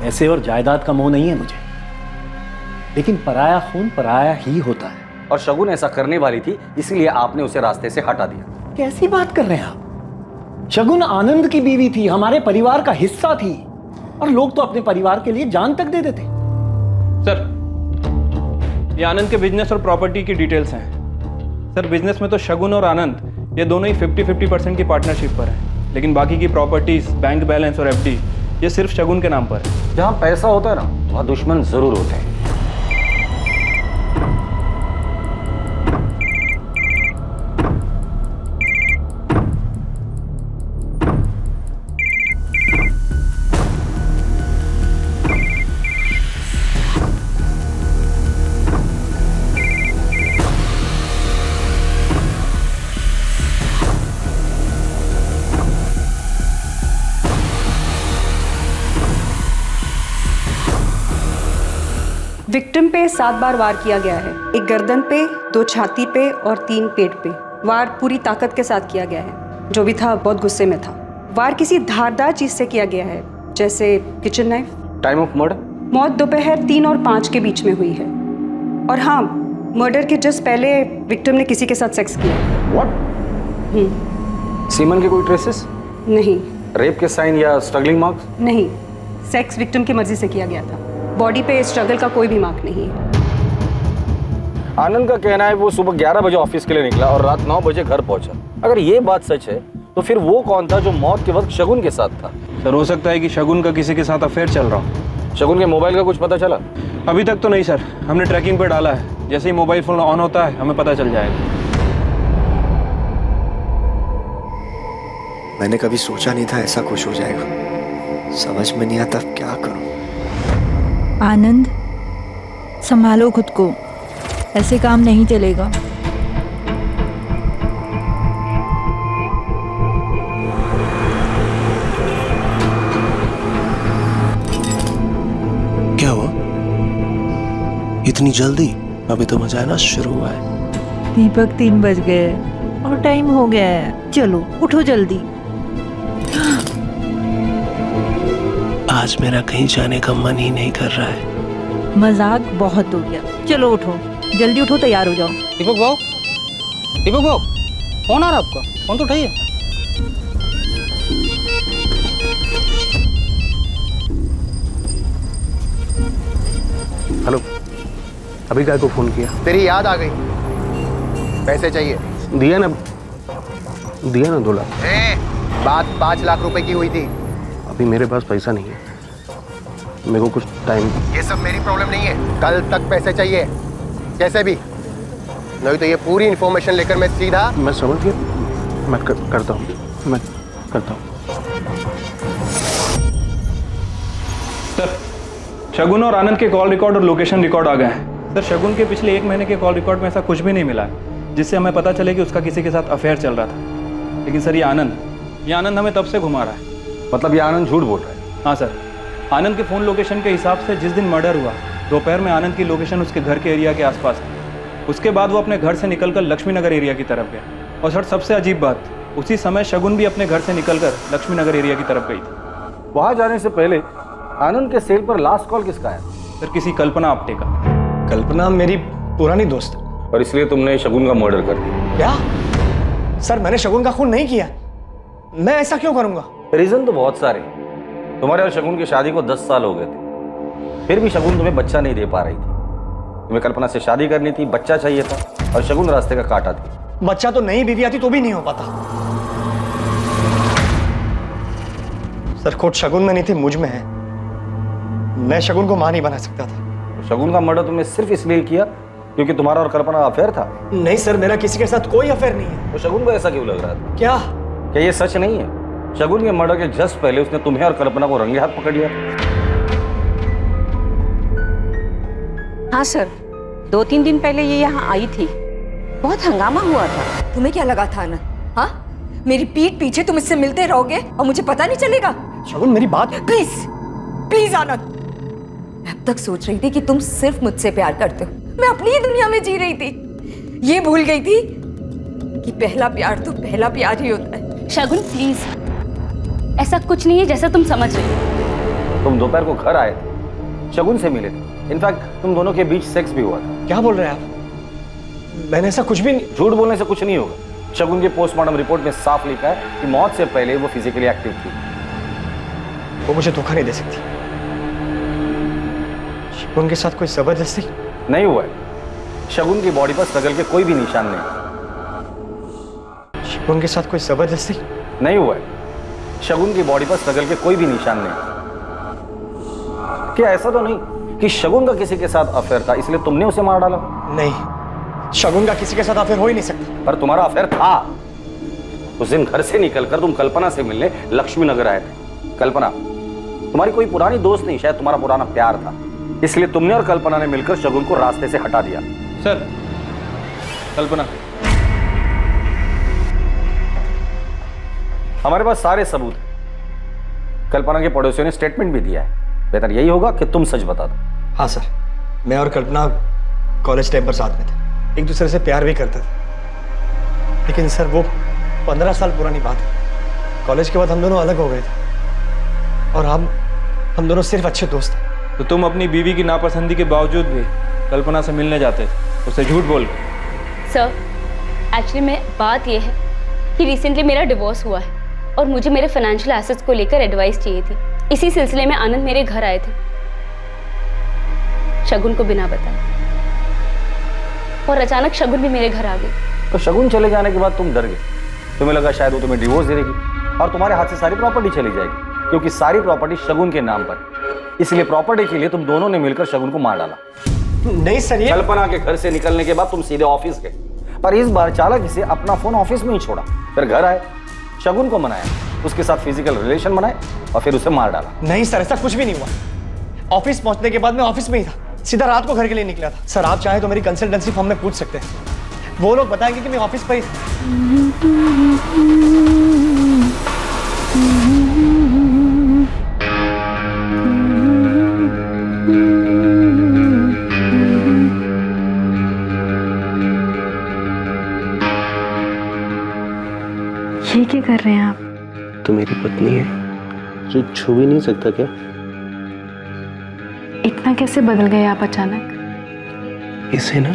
ऐसे और जायदाद का मोह नहीं है मुझे, लेकिन पराया खून पराया ही होता है। और शगुन ऐसा करने वाली थी, इसलिए आपने उसे रास्ते से हटा दिया। कैसी बात कर रहे हैं आप? शगुन आनंद की बीवी थी, हमारे परिवार का हिस्सा थी, और लोग तो अपने परिवार के लिए जान तक दे देते। सर, ये आनंद के बिजनेस और प्रॉपर्टी की डिटेल्स हैं। सर, बिजनेस में तो शगुन और आनंद ये दोनों ही 50-50% की पार्टनरशिप पर है, लेकिन बाकी की प्रॉपर्टीज, बैंक बैलेंस और एफडी ये सिर्फ शगुन के नाम पर है। जहां पैसा होता है ना, वहां दुश्मन जरूर होते हैं। विक्टिम पे 7 बार वार किया गया है, एक गर्दन पे, 2 छाती पे और 3 पेट पे। वार पूरी ताकत के साथ किया गया है। जो भी था बहुत गुस्से में था। वार किसी धारदार चीज से किया गया है, जैसे kitchen knife. Time of murder? मौत दोपहर 3 और 5 के बीच में हुई है। और हाँ, मर्डर के जस्ट पहले विक्टिम ने किसी के साथ सेक्स किया। व्हाट? सीमन के कोई ट्रेसेस? नहीं। रेप के साइन या स्ट्रगलिंग मार्क्स? नहीं, सेक्स विक्टिम की मर्जी से किया गया था। बॉडी पे स्ट्रगल का कोई भी मार्क नहीं है। आनंद का कहना है वो सुबह 11 बजे ऑफिस के लिए निकला और रात 9 बजे घर पहुंचा। अगर ये बात सच है तो फिर वो कौन था जो मौत के वक्त शगुन के साथ था? सर, हो सकता है कि शगुन का किसी के साथ अफेयर चल रहा हो। शगुन के मोबाइल का कुछ पता चला? अभी तक तो नहीं सर, हमने ट्रैकिंग पे डाला है। जैसे ही मोबाइल फोन ऑन होता है हमें पता चल जाएगा। मैंने कभी सोचा नहीं था ऐसा कुछ हो जाएगा। समझ में नहीं आता क्या करूं। आनंद, संभालो खुद को, ऐसे काम नहीं चलेगा। क्या हुआ? इतनी जल्दी? अभी तो मजा आना शुरू हुआ है। दीपक 3 बज गए और टाइम हो गया है। चलो उठो जल्दी। आज मेरा कहीं जाने का मन ही नहीं कर रहा है। मजाक बहुत हो गया, चलो उठो, जल्दी उठो, तैयार हो जाओ। दीपक भाव, दीपक भाव, फोन आ रहा है आपका, फोन तो उठाइए। हेलो, अभी काय को फोन किया? तेरी याद आ गई, पैसे चाहिए। दिया ना 2 लाख। बात 5 लाख रुपए की हुई थी। अभी मेरे पास पैसा नहीं है, मेरे को कुछ टाइम। ये सब मेरी प्रॉब्लम नहीं है, कल तक पैसे चाहिए। कैसे भी, नहीं तो ये पूरी इंफॉर्मेशन लेकर मैं सीधा। मैं समझ गया, मैं करता हूँ, मैं करता हूँ। सर, शगुन और आनंद के कॉल रिकॉर्ड और लोकेशन रिकॉर्ड आ गए हैं। सर, शगुन के पिछले 1 महीने के कॉल रिकॉर्ड में ऐसा कुछ भी नहीं मिला है जिससे हमें पता चले कि उसका किसी के साथ अफेयर चल रहा था। लेकिन सर, ये आनंद हमें तब से घुमा रहा है। मतलब ये आनंद झूठ बोल रहा है? हाँ सर, आनंद के फ़ोन लोकेशन के हिसाब से जिस दिन मर्डर हुआ दोपहर में आनंद की लोकेशन उसके घर के एरिया के आसपास थी। उसके बाद वो अपने घर से निकलकर लक्ष्मी नगर एरिया की तरफ गया। और सर, सबसे अजीब बात, उसी समय शगुन भी अपने घर से निकलकर लक्ष्मी नगर एरिया की तरफ गई थी। वहां जाने से पहले आनंद के सेल पर लास्ट कॉल किसका है? सर, किसी कल्पना आप्टे का। कल्पना मेरी पुरानी दोस्त। और इसलिए तुमने शगुन का मर्डर कर दिया? क्या सर, मैंने शगुन का खून नहीं किया। मैं ऐसा क्यों करूंगा? रीजन तो बहुत सारे हैं। तुम्हारे और शगुन की शादी को 10 साल हो गए थे, फिर भी शगुन तुम्हें बच्चा नहीं दे पा रही थी। तुम्हें कल्पना से शादी करनी थी, बच्चा चाहिए था, और शगुन रास्ते का कांटा थी। बच्चा तो नई बीवी आती तो भी नहीं हो पाता। सर, खोट शगुन में नहीं थी, मुझ में है। मैं शगुन को मां नहीं बना सकता था। शगुन का मर्डर तुमने सिर्फ इसलिए किया क्योंकि तुम्हारा और कल्पना का अफेयर था? नहीं सर, मेरा किसी के साथ कोई अफेयर नहीं है। तो शगुन को ऐसा क्यों लग रहा था? क्या ये सच नहीं है? शगुन के मर्डर के जस्ट पहले उसने तुम्हें और कल्पना को रंगे हाथ पकड़ लिया। हाँ सर, 2-3 दिन पहले ये यहाँ आई थी, बहुत हंगामा हुआ था। तुम्हें क्या लगा था आनंद? हाँ, मेरी पीठ पीछे तुम इससे मिलते रहोगे और मुझे पता नहीं चलेगा? शगुन, मेरी बात। प्लीज प्लीज आनंद, मैं अब तक सोच रही थी कि तुम सिर्फ मुझसे प्यार करते हो। मैं अपनी ही दुनिया में जी रही थी, ये भूल गई थी कि पहला प्यार तो पहला प्यार ही होता है। शगुन प्लीज, ऐसा कुछ नहीं है जैसा तुम समझ रही हो। तुम दोपहर को घर आए थे, शगुन से मिले थे, इनफैक्ट तुम दोनों के बीच सेक्स भी हुआ था। क्या बोल रहे हैं आप? मैंने ऐसा कुछ भी नहीं। झूठ बोलने से कुछ नहीं होगा। शगुन की पोस्टमार्टम रिपोर्ट में साफ लिखा है कि मौत से पहले वो फिजिकली एक्टिव थी। वो मुझे धोखा नहीं दे सकती। शगुन के साथ कोई जबरदस्ती नहीं हुआ है। शगुन की बॉडी पर स्ट्रगल के कोई भी निशान नहीं। शगुन के साथ कोई जबरदस्ती नहीं हुआ है। शगुन की बॉडी पर स्ट्रगल के कोई भी निशान नहीं। क्या ऐसा तो नहीं कि शगुन का किसी के साथ अफेयर था इसलिए तुमने उसे मार डाला? नहीं, शगुन का किसी के साथ अफेयर हो ही नहीं सकता। पर तुम्हारा अफेयर था। उस दिन घर से निकलकर तुम कल्पना से मिलने लक्ष्मी नगर आए थे। कल्पना तुम्हारी कोई पुरानी दोस्त नहीं, शायद तुम्हारा पुराना प्यार था, इसलिए तुमने और कल्पना ने मिलकर शगुन को रास्ते से हटा दिया। सर, कल्पना, हमारे पास सारे सबूत हैं। कल्पना के पड़ोसियों ने स्टेटमेंट भी दिया है। बेहतर यही होगा कि तुम सच बता दो। हाँ सर, मैं और कल्पना कॉलेज टाइम पर साथ में थे, एक दूसरे से प्यार भी करते थे। लेकिन सर, वो 15 साल पुरानी बात है। कॉलेज के बाद हम दोनों अलग हो गए थे और हम दोनों सिर्फ अच्छे दोस्त थे। तो तुम अपनी बीवी की नापसंदी के बावजूद भी कल्पना से मिलने जाते थे, उसे झूठ बोल के। सर, एक्चुअली में बात यह है कि रिसेंटली मेरा डिवोर्स हुआ है और मुझे मेरे फाइनेंशियल एसेट्स को लेकर एडवाइस चाहिए थी। इसी सिलसिले में आनंद मेरे घर आए थे, शगुन को बिना बताए, और अचानक शगुन भी मेरे घर आ गई। तो शगुन चले जाने के बाद तुम डर गए। तुम्हें लगा शायद वो तुम्हें डिवोर्स दे देगी और तुम्हारे हाथ से सारी प्रॉपर्टी चली जाएगी, क्योंकि सारी प्रॉपर्टी शगुन के नाम पर। इसलिए प्रॉपर्टी के लिए तुम दोनों ने मिलकर शगुन को मार डाला। नहीं सर, ये कल्पना के घर से निकलने के बाद तुम सीधे ऑफिस गए, पर इस बार चालाकी से अपना फोन ऑफिस में ही छोड़ा। फिर घर आए, शगुन को मनाया, उसके साथ फिजिकल रिलेशन बनाए और फिर उसे मार डाला। नहीं सर, ऐसा कुछ भी नहीं हुआ। ऑफिस पहुंचने के बाद मैं ऑफिस में ही था, सीधा रात को घर के लिए निकला था। सर, आप चाहे तो मेरी कंसल्टेंसी फर्म में पूछ सकते हैं, वो लोग बताएंगे कि मैं ऑफिस पर ही ये क्या कर रहे हैं आप? तो मेरी पत्नी है, जो छू भी नहीं सकता क्या? इतना कैसे बदल गए आप अचानक? इसे ना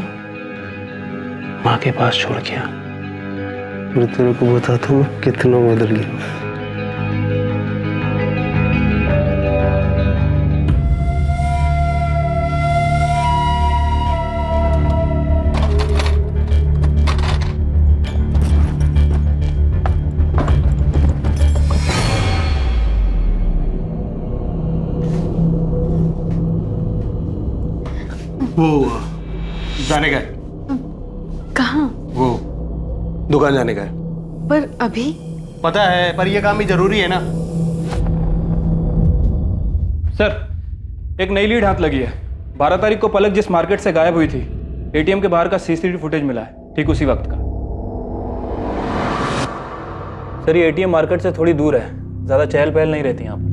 माँ के पास छोड़ गया। मैं तेरे को बताता हूँ कितना बदल गया। वो जाने का है। कहाँ? वो दुकान जाने का है। पर अभी पता है, पर ये काम भी जरूरी है ना। सर एक नई लीड हाथ लगी है। 12 तारीख को पलक जिस मार्केट से गायब हुई थी, एटीएम के बाहर का सीसीटीवी फुटेज मिला है, ठीक उसी वक्त का। सर ये एटीएम मार्केट से थोड़ी दूर है, ज्यादा चहल पहल नहीं रहती यहाँ पर।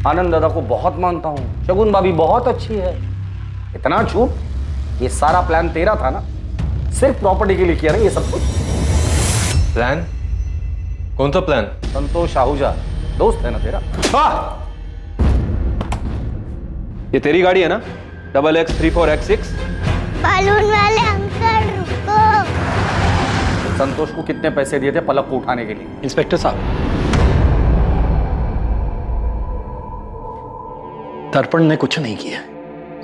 आनंद दादा को बहुत मानता हूँ, शगुन भाभी बहुत अच्छी है। इतना झूठ, ये सारा प्लान तेरा था ना? सिर्फ प्रॉपर्टी के लिए किया ना ये सब कुछ? प्लान? कौन सा प्लान? संतोष आहूजा दोस्त है ना तेरा? ये तेरी गाड़ी है ना? XX34X6? बालून वाले अंकल रुको। संतोष को कितने पैसे दिए थे पलक को उठाने के लिए? इंस्पेक्टर साहब, दर्पण ने कुछ नहीं किया।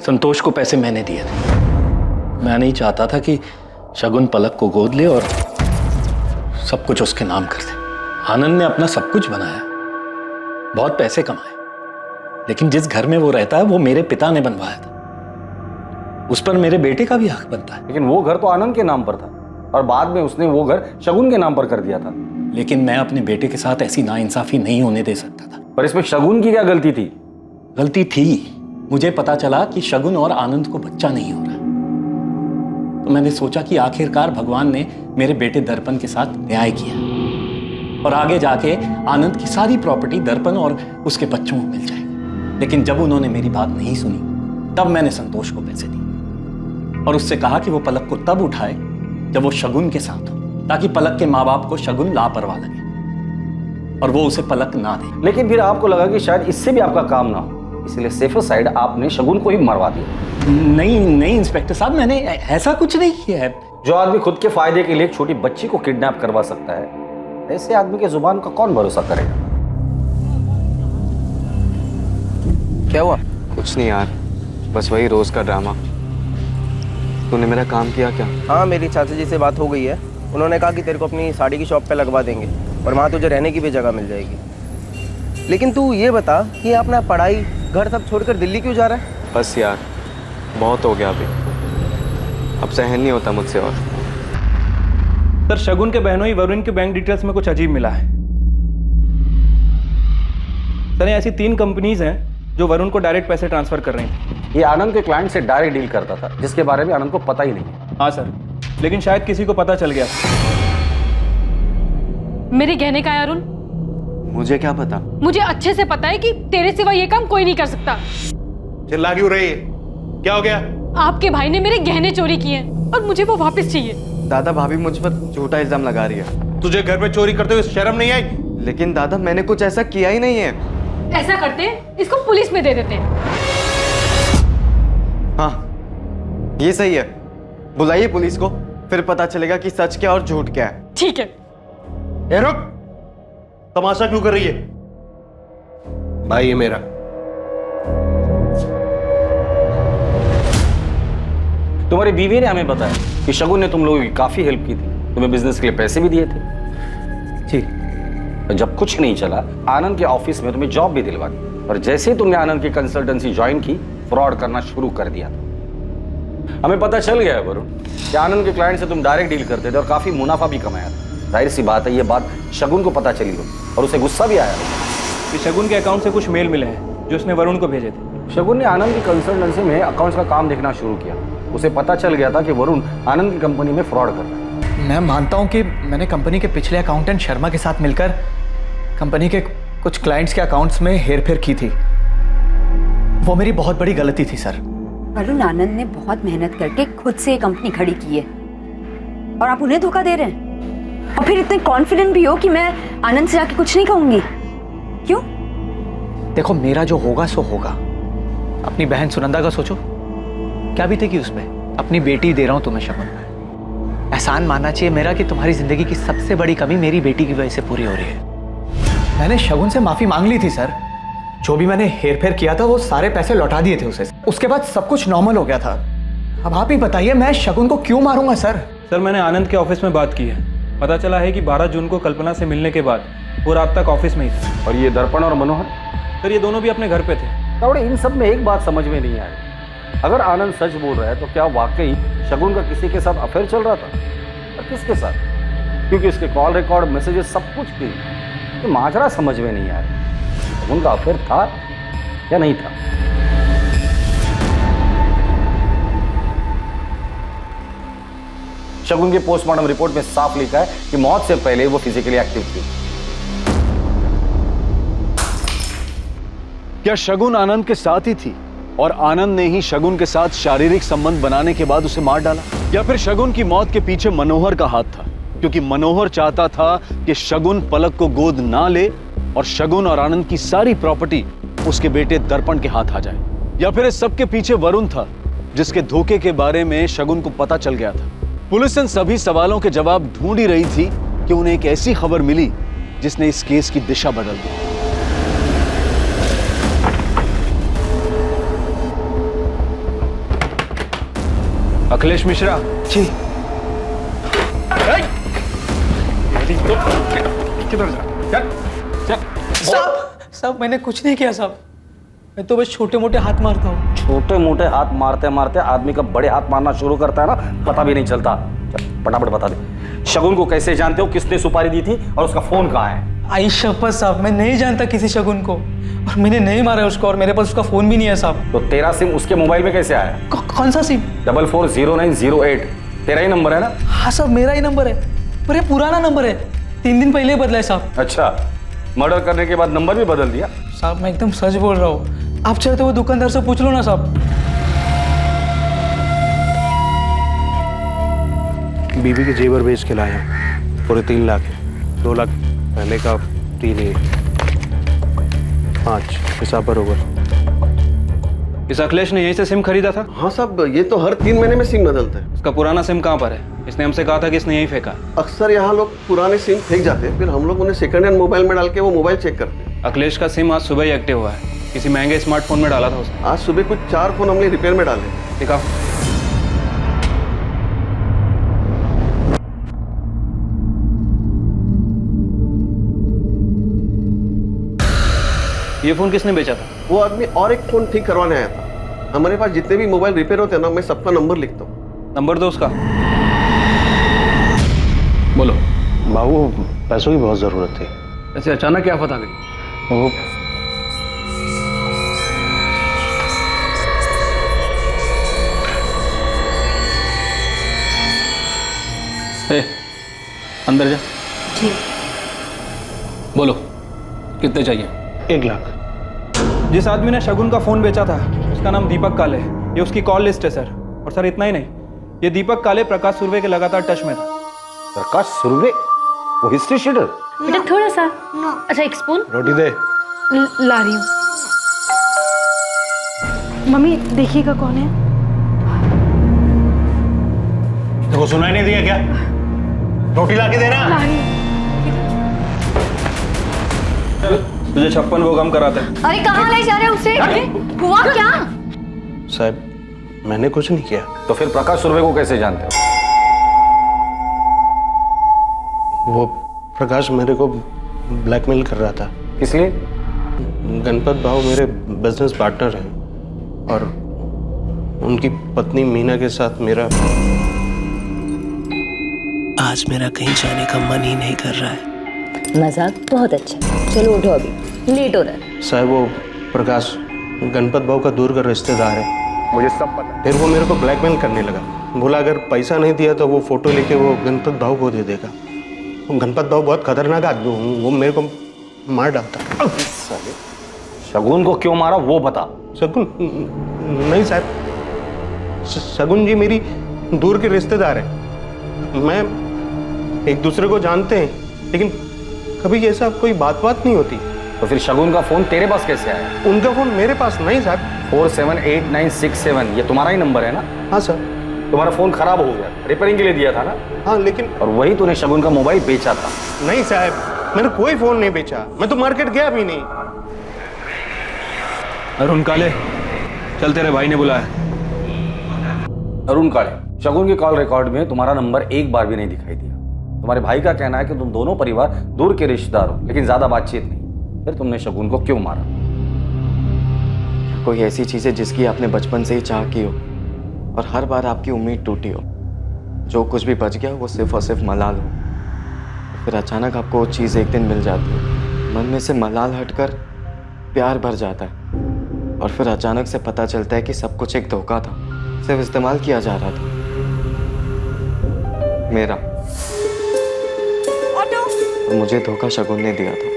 संतोष को पैसे मैंने दिए थे। मैं नहीं चाहता था कि शगुन पलक को गोद ले और सब कुछ उसके नाम कर दे। आनंद ने अपना सब कुछ बनाया, बहुत पैसे कमाए, लेकिन जिस घर में वो रहता है वो मेरे पिता ने बनवाया था। उस पर मेरे बेटे का भी हक बनता है। लेकिन वो घर तो आनंद के नाम पर था और बाद में उसने वो घर शगुन के नाम पर कर दिया था। लेकिन मैं अपने बेटे के साथ ऐसी नाइंसाफी नहीं होने दे सकता था। पर इसमें शगुन की क्या गलती थी? गलती थी। मुझे पता चला कि शगुन और आनंद को बच्चा नहीं हो रहा, तो मैंने सोचा कि आखिरकार भगवान ने मेरे बेटे दर्पण के साथ न्याय किया और आगे जाके आनंद की सारी प्रॉपर्टी दर्पण और उसके बच्चों को मिल जाएगी। लेकिन जब उन्होंने मेरी बात नहीं सुनी, तब मैंने संतोष को पैसे दिए और उससे कहा कि वो पलक को तब उठाए जब वो शगुन के साथ हो, ताकि पलक के माँ बाप को शगुन लापरवाह लगे और वो उसे पलक ना दे। लेकिन फिर आपको लगा कि शायद इससे भी आपका काम ना हो, इसलिए सेफर साइड आपने शगुन को ही मरवा दिया। नहीं इंस्पेक्टर साहब, मैंने ऐसा कुछ नहीं किया है। जो आदमी खुद के फायदे के लिए एक छोटी बच्ची को किडनैप करवा सकता है, ऐसे आदमी के जुबान का कौन भरोसा करेगा? क्या हुआ? कुछ नहीं यार, बस वही रोज का ड्रामा। तूने मेरा काम किया क्या? हाँ, मेरी चाचा जी से बात हो गई है। उन्होंने कहा कि तेरे को अपनी साड़ी की शॉप पे लगवा देंगे और वहाँ तुझे रहने की भी जगह मिल जाएगी। लेकिन तू ये बता कि अपना पढ़ाई घर सब छोड़कर दिल्ली क्यों जा रहा है? बस यार, बहुत हो गया अभी, अब सहन नहीं होता मुझसे। और सर शगुन के बहनोई वरुण के बैंक डिटेल्स में कुछ अजीब मिला है। सर ऐसी 3 कंपनीज हैं जो वरुण को डायरेक्ट पैसे ट्रांसफर कर रही थी। ये आनंद के क्लाइंट से डायरेक्ट डील करता था, जिसके बारे में आनंद को पता ही नहीं। हाँ सर, लेकिन शायद किसी को पता चल गया। मेरे गहने का है अरुण? मुझे क्या पता? मुझे अच्छे से पता है कि तेरे सिवा ये काम कोई नहीं कर सकता। चिल्ला क्यों रही है? क्या हो गया? आपके भाई ने मेरे गहने चोरी किए और मुझे वो वापस चाहिए। दादा, भाभी मुझ पर झूठा इल्जाम लगा रही है। तुझे घर में चोरी करते हुए शर्म नहीं आई? लेकिन दादा, मैंने कुछ ऐसा किया ही नहीं है। ऐसा करते इसको पुलिस में दे देते। हाँ, ये सही है। बुलाइए पुलिस को, फिर पता चलेगा कि सच क्या और झूठ क्या है। ठीक है। ए रुक, तमाशा क्यों कर रही है? भाई है मेरा। तुम्हारी बीवी ने हमें बताया कि शगुन ने तुम लोगों की काफी हेल्प की थी, तुम्हें बिजनेस के लिए पैसे भी दिए थे। जी। जब कुछ नहीं चला, आनंद के ऑफिस में तुम्हें जॉब भी दिलवा दी और जैसे ही तुमने आनंद की कंसल्टेंसी ज्वाइन की, फ्रॉड करना शुरू कर दिया था। हमें पता चल गया है वरुण कि आनंद के क्लाइंट से तुम डायरेक्ट डील करते थे और काफी मुनाफा भी कमाया था। जाहिर सी बात है, ये बात शगुन को पता चली हो और उसे गुस्सा भी आया कि शगुन के अकाउंट से कुछ मेल मिले हैं जो उसने वरुण को भेजे थे। शगुन ने आनंद की कंसल्टेंसी में अकाउंट्स का काम देखना शुरू किया। उसे पता चल गया था कि वरुण आनंद की कंपनी में फ्रॉड कर रहा है। मैं मानता हूं कि मैंने कंपनी के पिछले अकाउंटेंट शर्मा के साथ मिलकर कंपनी के कुछ क्लाइंट्स के अकाउंट्स में हेरफेर की थी। वो मेरी बहुत बड़ी गलती थी सर। वरुण, आनंद ने बहुत मेहनत करके खुद से कंपनी खड़ी की है और आप उन्हें धोखा दे रहे हैं और फिर इतने कॉन्फिडेंट भी हो कि मैं आनंद से जाके कुछ नहीं कहूंगी। क्यों? देखो, मेरा जो होगा सो होगा। अपनी बहन सुनंदा का सोचो, क्या बीतेगी उसमें। अपनी बेटी दे रहा हूं तुम्हें शगुन। एहसान मानना चाहिए मेरा कि तुम्हारी जिंदगी की सबसे बड़ी कमी मेरी बेटी की वजह से पूरी हो रही है। मैंने शगुन से माफी मांग ली थी सर। जो भी मैंने हेरफेर किया था वो सारे पैसे लौटा दिए थे उसे। उसके बाद सब कुछ नॉर्मल हो गया था। अब आप ही बताइए, मैं शगुन को क्यों मारूंगा सर? सर मैंने आनंद के ऑफिस में बात की है पता चला है कि 12 जून को कल्पना से मिलने के बाद वो रात तक ऑफिस में ही था। और ये दर्पण और मनोहर? सर ये दोनों भी अपने घर पे थे। तावड़े, इन सब में एक बात समझ में नहीं आई। अगर आनंद सच बोल रहा है तो क्या वाकई शगुन का किसी के साथ अफेयर चल रहा था? और किसके साथ? क्योंकि इसके कॉल रिकॉर्ड, मैसेजेस सब कुछ थी। ये माजरा समझ में नहीं आया। शगुन का अफेयर था या नहीं था? शगुन के पोस्टमार्टम रिपोर्ट में साफ लिखा है कि मौत से पहले वो फिजिकली एक्टिव थी। क्या शगुन आनंद के साथ ही थी और आनंद ने ही शगुन के साथ शारीरिक संबंध बनाने के बाद उसे मार डाला? या फिर शगुन की मौत के पीछे मनोहर का हाथ था, क्योंकि मनोहर चाहता था कि शगुन पलक को गोद ना ले और शगुन और आनंद की सारी प्रॉपर्टी उसके बेटे दर्पण के हाथ आ जाए? या फिर इस सब के पीछे वरुण था, जिसके धोखे के बारे में शगुन को पता चल गया था? पुलिस इन सभी सवालों के जवाब ढूंढ ही रही थी कि उन्हें एक ऐसी खबर मिली जिसने इस केस की दिशा बदल दी। अखिलेश मिश्रा जी। किधर जा? साहब मैंने कुछ नहीं किया साहब, मैं तो बस छोटे मोटे हाथ मारता हूँ। छोटे मोटे हाथ मारते मारते आदमी का बड़े हाथ मारना शुरू करता है ना, पता भी नहीं चलता। फटाफट बता दे, शगुन को कैसे जानते हो? किसने सुपारी दी थी और उसका फोन कहाँ है? आई शपथ साहब, मैं नहीं जानता किसी शगुन को, और मैंने नहीं मारा उसको, और मेरे पास उसका फोन भी नहीं है साहब। तो तेरा सिम उसके मोबाइल में कैसे आया? कौन सा सिम? 440908 तेरा ही नंबर है ना? हाँ साहब मेरा ही नंबर है, पर ये पुराना नंबर है, 3 दिन पहले बदला है साहब। अच्छा, मर्डर करने के बाद नंबर भी बदल दिया? साहब मैं एकदम सच बोल रहा हूँ, आप चाहे तो वो दुकानदार से पूछ लो ना साहब। बीबी के जेवर बेच के लाया, पूरे 3 लाख है। 2 लाख पहले का, 3 ही 5 हिसाब बरोबर। इस अखिलेश ने यहीं से सिम खरीदा था? हाँ साहब, ये तो हर 3 महीने में सिम बदलता है। इसका पुराना सिम कहाँ पर है? इसने हमसे कहा था कि इसने यहीं फेंका। अक्सर यहाँ लोग पुराने सिम फेंक जाते हैं, फिर हम लोग उन्हें सेकंड हैंड मोबाइल में डाल के वो मोबाइल चेक करते हैं। अखिलेश का सिम आज सुबह ही एक्टिव हुआ है, किसी महंगे स्मार्टफोन में डाला था उसने। आज सुबह कुछ 4 फोन हमने रिपेयर में डाले। दिखाओ। ये फोन किसने बेचा था? वो आदमी और एक फोन ठीक करवाने आया था। हमारे पास जितने भी मोबाइल रिपेयर होते हैं ना, मैं सबका नंबर लिखता हूँ। नंबर दो उसका। बोलो। बाबू पैसों की बहुत जरूरत थी। ऐसे अचानक क्या पता गई? वो अंदर जा। जी। बोलो कितने चाहिए? 1 लाख। जिस आदमी ने शगुन का फोन बेचा था उसका नाम दीपक काले है, ये उसकी कॉल लिस्ट है सर। और सर इतना ही नहीं, ये दीपक काले प्रकाश सुर्वे के लगातार टच में था। प्रकाश सुर्वे? वो हिस्ट्री शीटर? बेटा थोड़ा सा। अच्छा एक स्पून रोटी दे। ला रही हूँ। मम्मी देखिएगा कौन है। देखो सुनाई नहीं दिया क्या? रोटी लाके देना। ला रही हूँ। तुझे 56 वो कम कराते हैं। अरे कहाँ ले जा रहे हो उसे? हुआ क्या? साहब मैंने कुछ नहीं किया। तो फिर प्रकाश सुर्वे को कैसे जानते हो? वो प्रकाश मेरे को ब्लैकमेल कर रहा था। किस लिए? गणपत भाव मेरे बिजनेस पार्टनर हैं और उनकी पत्नी मीना के साथ मेरा आज मेरा कहीं जाने का मन ही नहीं कर रहा है। मजाक बहुत अच्छा, चलो उठो अभी, लेट हो रहा है। साहब वो प्रकाश गणपत भाव का दूर का रिश्तेदार है, मुझे सब पता। फिर वो मेरे को ब्लैकमेल करने लगा, बोला अगर पैसा नहीं दिया तो वो फोटो लेके वो गणपत भाव को दे देगा। गणपत भाव बहुत खतरनाक आदमी, वो मेरे को मार डालता। शगुन को क्यों मारा वो बता। शगुन नहीं साहब, शगुन जी मेरी दूर के रिश्तेदार है। मैं एक दूसरे को जानते हैं, लेकिन कभी ऐसा कोई बात नहीं होती। तो फिर शगुन का फोन तेरे पास कैसे आया? उनका फोन मेरे पास नहीं साहब। 478967 ये तुम्हारा ही नंबर है ना? हाँ सर। तुम्हारा फोन खराब हो गया, रिपेयरिंग के लिए दिया था ना? हाँ लेकिन और वही तूने शगुन का मोबाइल बेचा था? नहीं साहब, मैंने कोई फोन नहीं बेचा, मैं तो मार्केट गया भी नहीं। अरुण काले, चल तेरे भाई ने बुलाया। अरुण काले, शगुन के कॉल रिकॉर्ड में तुम्हारा नंबर एक बार भी नहीं दिखाई दिया। तुम्हारे भाई का कहना है कि तुम दोनों परिवार दूर के रिश्तेदार हो, लेकिन ज्यादा बातचीत नहीं। फिर तुमने शगुन को क्यों मारा? कोई ऐसी चीज़ है जिसकी आपने बचपन से ही चाह की हो और हर बार आपकी उम्मीद टूटी हो, जो कुछ भी बच गया वो सिर्फ और सिर्फ मलाल हो, फिर अचानक आपको वो चीज़ एक दिन मिल जाती है, मन में से मलाल हटकर प्यार भर जाता है और फिर अचानक से पता चलता है कि सब कुछ एक धोखा था, सिर्फ इस्तेमाल किया जा रहा था मेरा। और मुझे धोखा शगुन ने दिया था।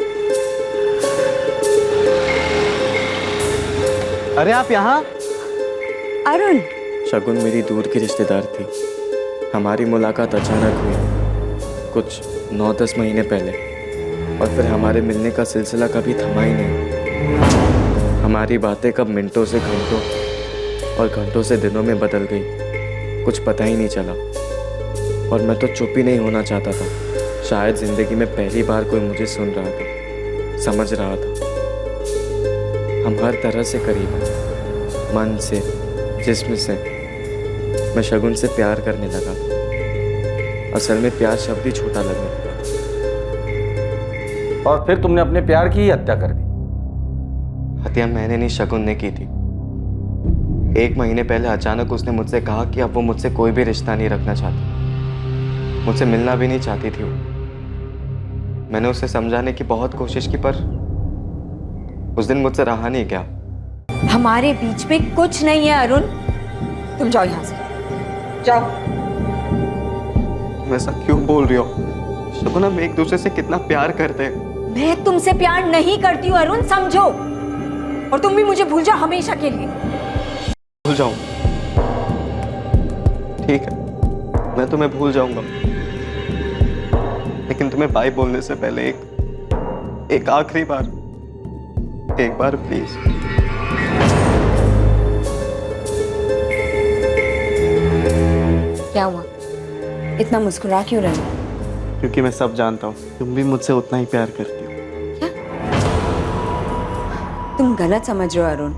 अरे आप यहाँ? अरुण। शगुन मेरी दूर की रिश्तेदार थी। हमारी मुलाकात अचानक हुई कुछ 9-10 महीने पहले, और फिर हमारे मिलने का सिलसिला कभी थमा ही नहीं। हमारी बातें कब मिनटों से घंटों और घंटों से दिनों में बदल गई, कुछ पता ही नहीं चला। और मैं तो चुप ही नहीं होना चाहता था। शायद जिंदगी में पहली बार कोई मुझे सुन रहा था, समझ रहा था। हम हर तरह से करीब हैं, मन से, जिस्म से। मैं शगुन से प्यार करने लगा। असल में प्यार शब्द ही छोटा लगने लगा। और फिर तुमने अपने प्यार की ही हत्या कर दी। हत्या मैंने नहीं, शगुन ने की थी। 1 महीने पहले अचानक उसने मुझसे कहा कि अब वो मुझसे कोई भी रिश्ता नहीं रखना चाहती, मुझसे मिलना भी नहीं चाहती थी वो। मैंने उसे समझाने की बहुत कोशिश की, पर उस दिन मुझसे रहा नहीं गया। हमारे बीच में कुछ नहीं है अरुण, तुम जाओ यहाँ से, जाओ। तुम ऐसा क्यों बोल रही हो शगुन? हम एक दूसरे से कितना प्यार करते हैं। मैं तुमसे प्यार नहीं करती हूँ अरुण, समझो। और तुम भी मुझे भूल जाओ हमेशा के लिए। भूल जाऊं? ठीक है, मैं तुम्हें भूल जाऊंगा, लेकिन तुम्हें बाय बोलने से पहले एक आखिरी बार, एक बार प्लीज। क्या हुआ? इतना मुस्कुरा क्यों रहे हो? क्योंकि मैं सब जानता हूँ, तुम भी मुझसे उतना ही प्यार करती हो। क्या? तुम गलत समझ रहे हो अरुण।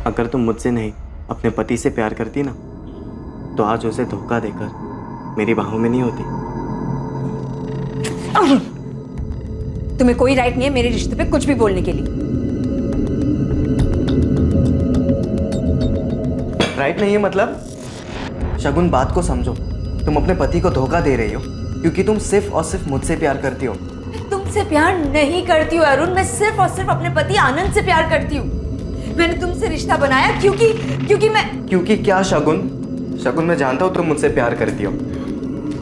अगर तुम मुझसे नहीं अपने पति से प्यार करती ना, तो आज उसे धोखा देकर मेरी बाहों में नहीं होती। अरुण, तुम्हें कोई राइट नहीं है मेरे रिश्ते पे कुछ भी बोलने के लिए। राइट नहीं है मतलब? शगुन, बात को समझो। तुम अपने पति को धोखा दे रही हो क्योंकि तुम सिर्फ और सिर्फ मुझसे प्यार करती हो। तुमसे प्यार नहीं करती हूँ अरुण, मैं सिर्फ और सिर्फ अपने पति आनंद से प्यार करती हूँ। मैंने तुमसे रिश्ता बनाया क्योंकि क्या शगुन? शगुन, मैं जानता हूँ तुम मुझसे प्यार करती हो।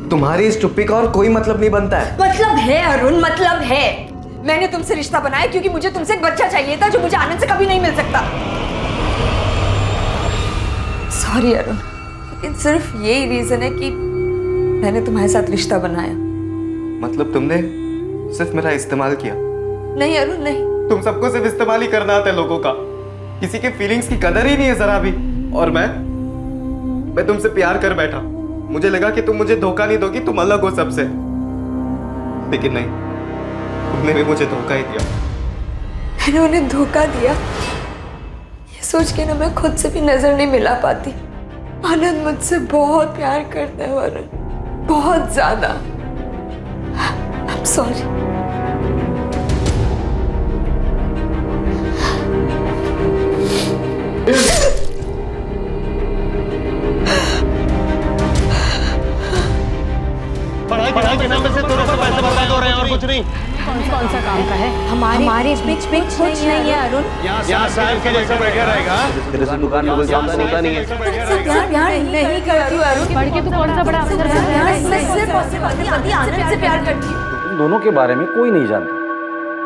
तुम्हारी इस चुप्पी का और कोई मतलब नहीं बनता है। मतलब है अरुण, मतलब है। मैंने तुमसे रिश्ता बनाया क्योंकि मुझे तुमसे एक बच्चा चाहिए था जो मुझे आनंद से कभी नहीं मिल सकता। सॉरी अरुण, लेकिन सिर्फ यही रीजन है कि मैंने तुम्हारे साथ रिश्ता बनाया। मतलब तुमने सिर्फ मेरा इस्तेमाल किया? नहीं अरुण, नहीं। तुम सबको सिर्फ इस्तेमाल ही करना आता है लोगों का, किसी के फीलिंग्स की कदर ही नहीं है जरा भी। और मैं तुमसे प्यार कर बैठा, मुझे लगा कि तुम मुझे धोखा नहीं दोगी, तुम अलग हो सबसे। लेकिन नहीं, तुमने भी मुझे धोखा ही दिया। मैंने उन्हें धोखा दिया ये सोच के ना मैं खुद से भी नजर नहीं मिला पाती। आनंद मुझसे बहुत प्यार करता है वरुण, बहुत ज्यादा। I'm sorry। पढ़ाई के नाम पे से दोनों को पैसे बर्बाद हो रहे हैं और कुछ नहीं। कौन सा काम का है? हमारे बीच में कुछ नहीं है अरुण। यहाँ साहब के जैसा बैठा रहेगा। तेरे से दुकान में कोई काम तो होता नहीं है। प्यार नहीं करती हूँ अरुण। पढ़ के तू कौन सा बड़ा अफसर है? मैं सिर्फ और सिर्फ पति आनंद से प्यार करती हूँ। तुम दोनों के बारे में कोई नहीं जानता,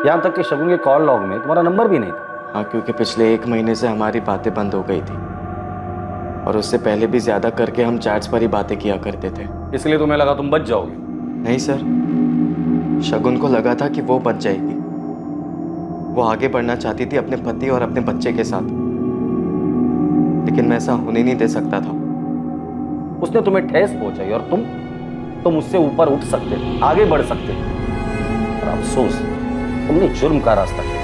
यहाँ तक कि शगुन के कॉल लॉग में तुम्हारा नंबर भी नहीं था। हाँ, क्योंकि पिछले 1 महीने से हमारी बातें बंद हो गई थी, और उससे पहले भी ज्यादा करके हम चैट्स पर ही बातें किया करते थे। इसलिए तुम्हें लगा तुम बच जाओगे? नहीं सर, शगुन को लगा था कि वो बच जाएगी। वो आगे बढ़ना चाहती थी अपने पति और अपने बच्चे के साथ, लेकिन मैं ऐसा होने नहीं दे सकता था। उसने तुम्हें ठेस पहुंचाई और तुम उससे ऊपर उठ सकते थे, आगे बढ़ सकते थे। और अफसोस, तुमने जुर्म का रास्ता किया।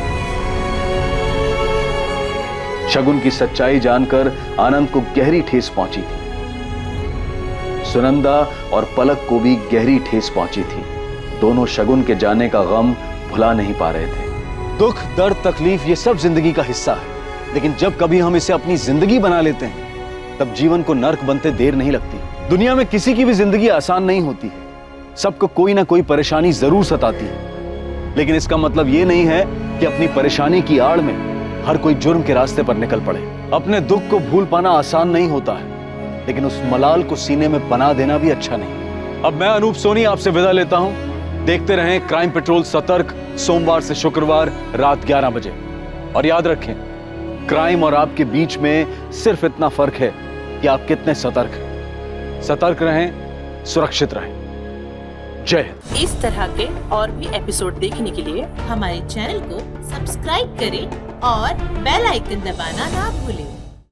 शगुन की सच्चाई जानकर आनंद को गहरी ठेस पहुंची थी। सुनंदा और पलक को भी गहरी ठेस पहुंची थी। दोनों शगुन के जाने का गम भुला नहीं पा रहे थे। दुख, दर्द, तकलीफ ये सब जिंदगी का हिस्सा है, लेकिन जब कभी हम इसे अपनी जिंदगी बना लेते हैं तब जीवन को नर्क बनते देर नहीं लगती। दुनिया में किसी की भी जिंदगी आसान नहीं होती है, सबको कोई ना कोई परेशानी जरूर सताती है, लेकिन इसका मतलब ये नहीं है कि अपनी परेशानी की आड़ में हर कोई जुर्म के रास्ते पर निकल पड़े। अपने दुख को भूल पाना आसान नहीं होता है, लेकिन उस मलाल को सीने में बना देना भी अच्छा नहीं। अब मैं अनूप सोनी आपसे विदा लेता हूं। देखते रहें क्राइम पेट्रोल सतर्क, सोमवार से शुक्रवार रात 11 बजे। और याद रखें, क्राइम और आपके बीच में सिर्फ इतना फर्क है कि आप कितने सतर्क हैं। सतर्क रहें, सुरक्षित रहें। जय हिंद। इस तरह के और भी एपिसोड देखने के लिए हमारे चैनल को सब्सक्राइब करें और बेल आइकन दबाना ना भूलें।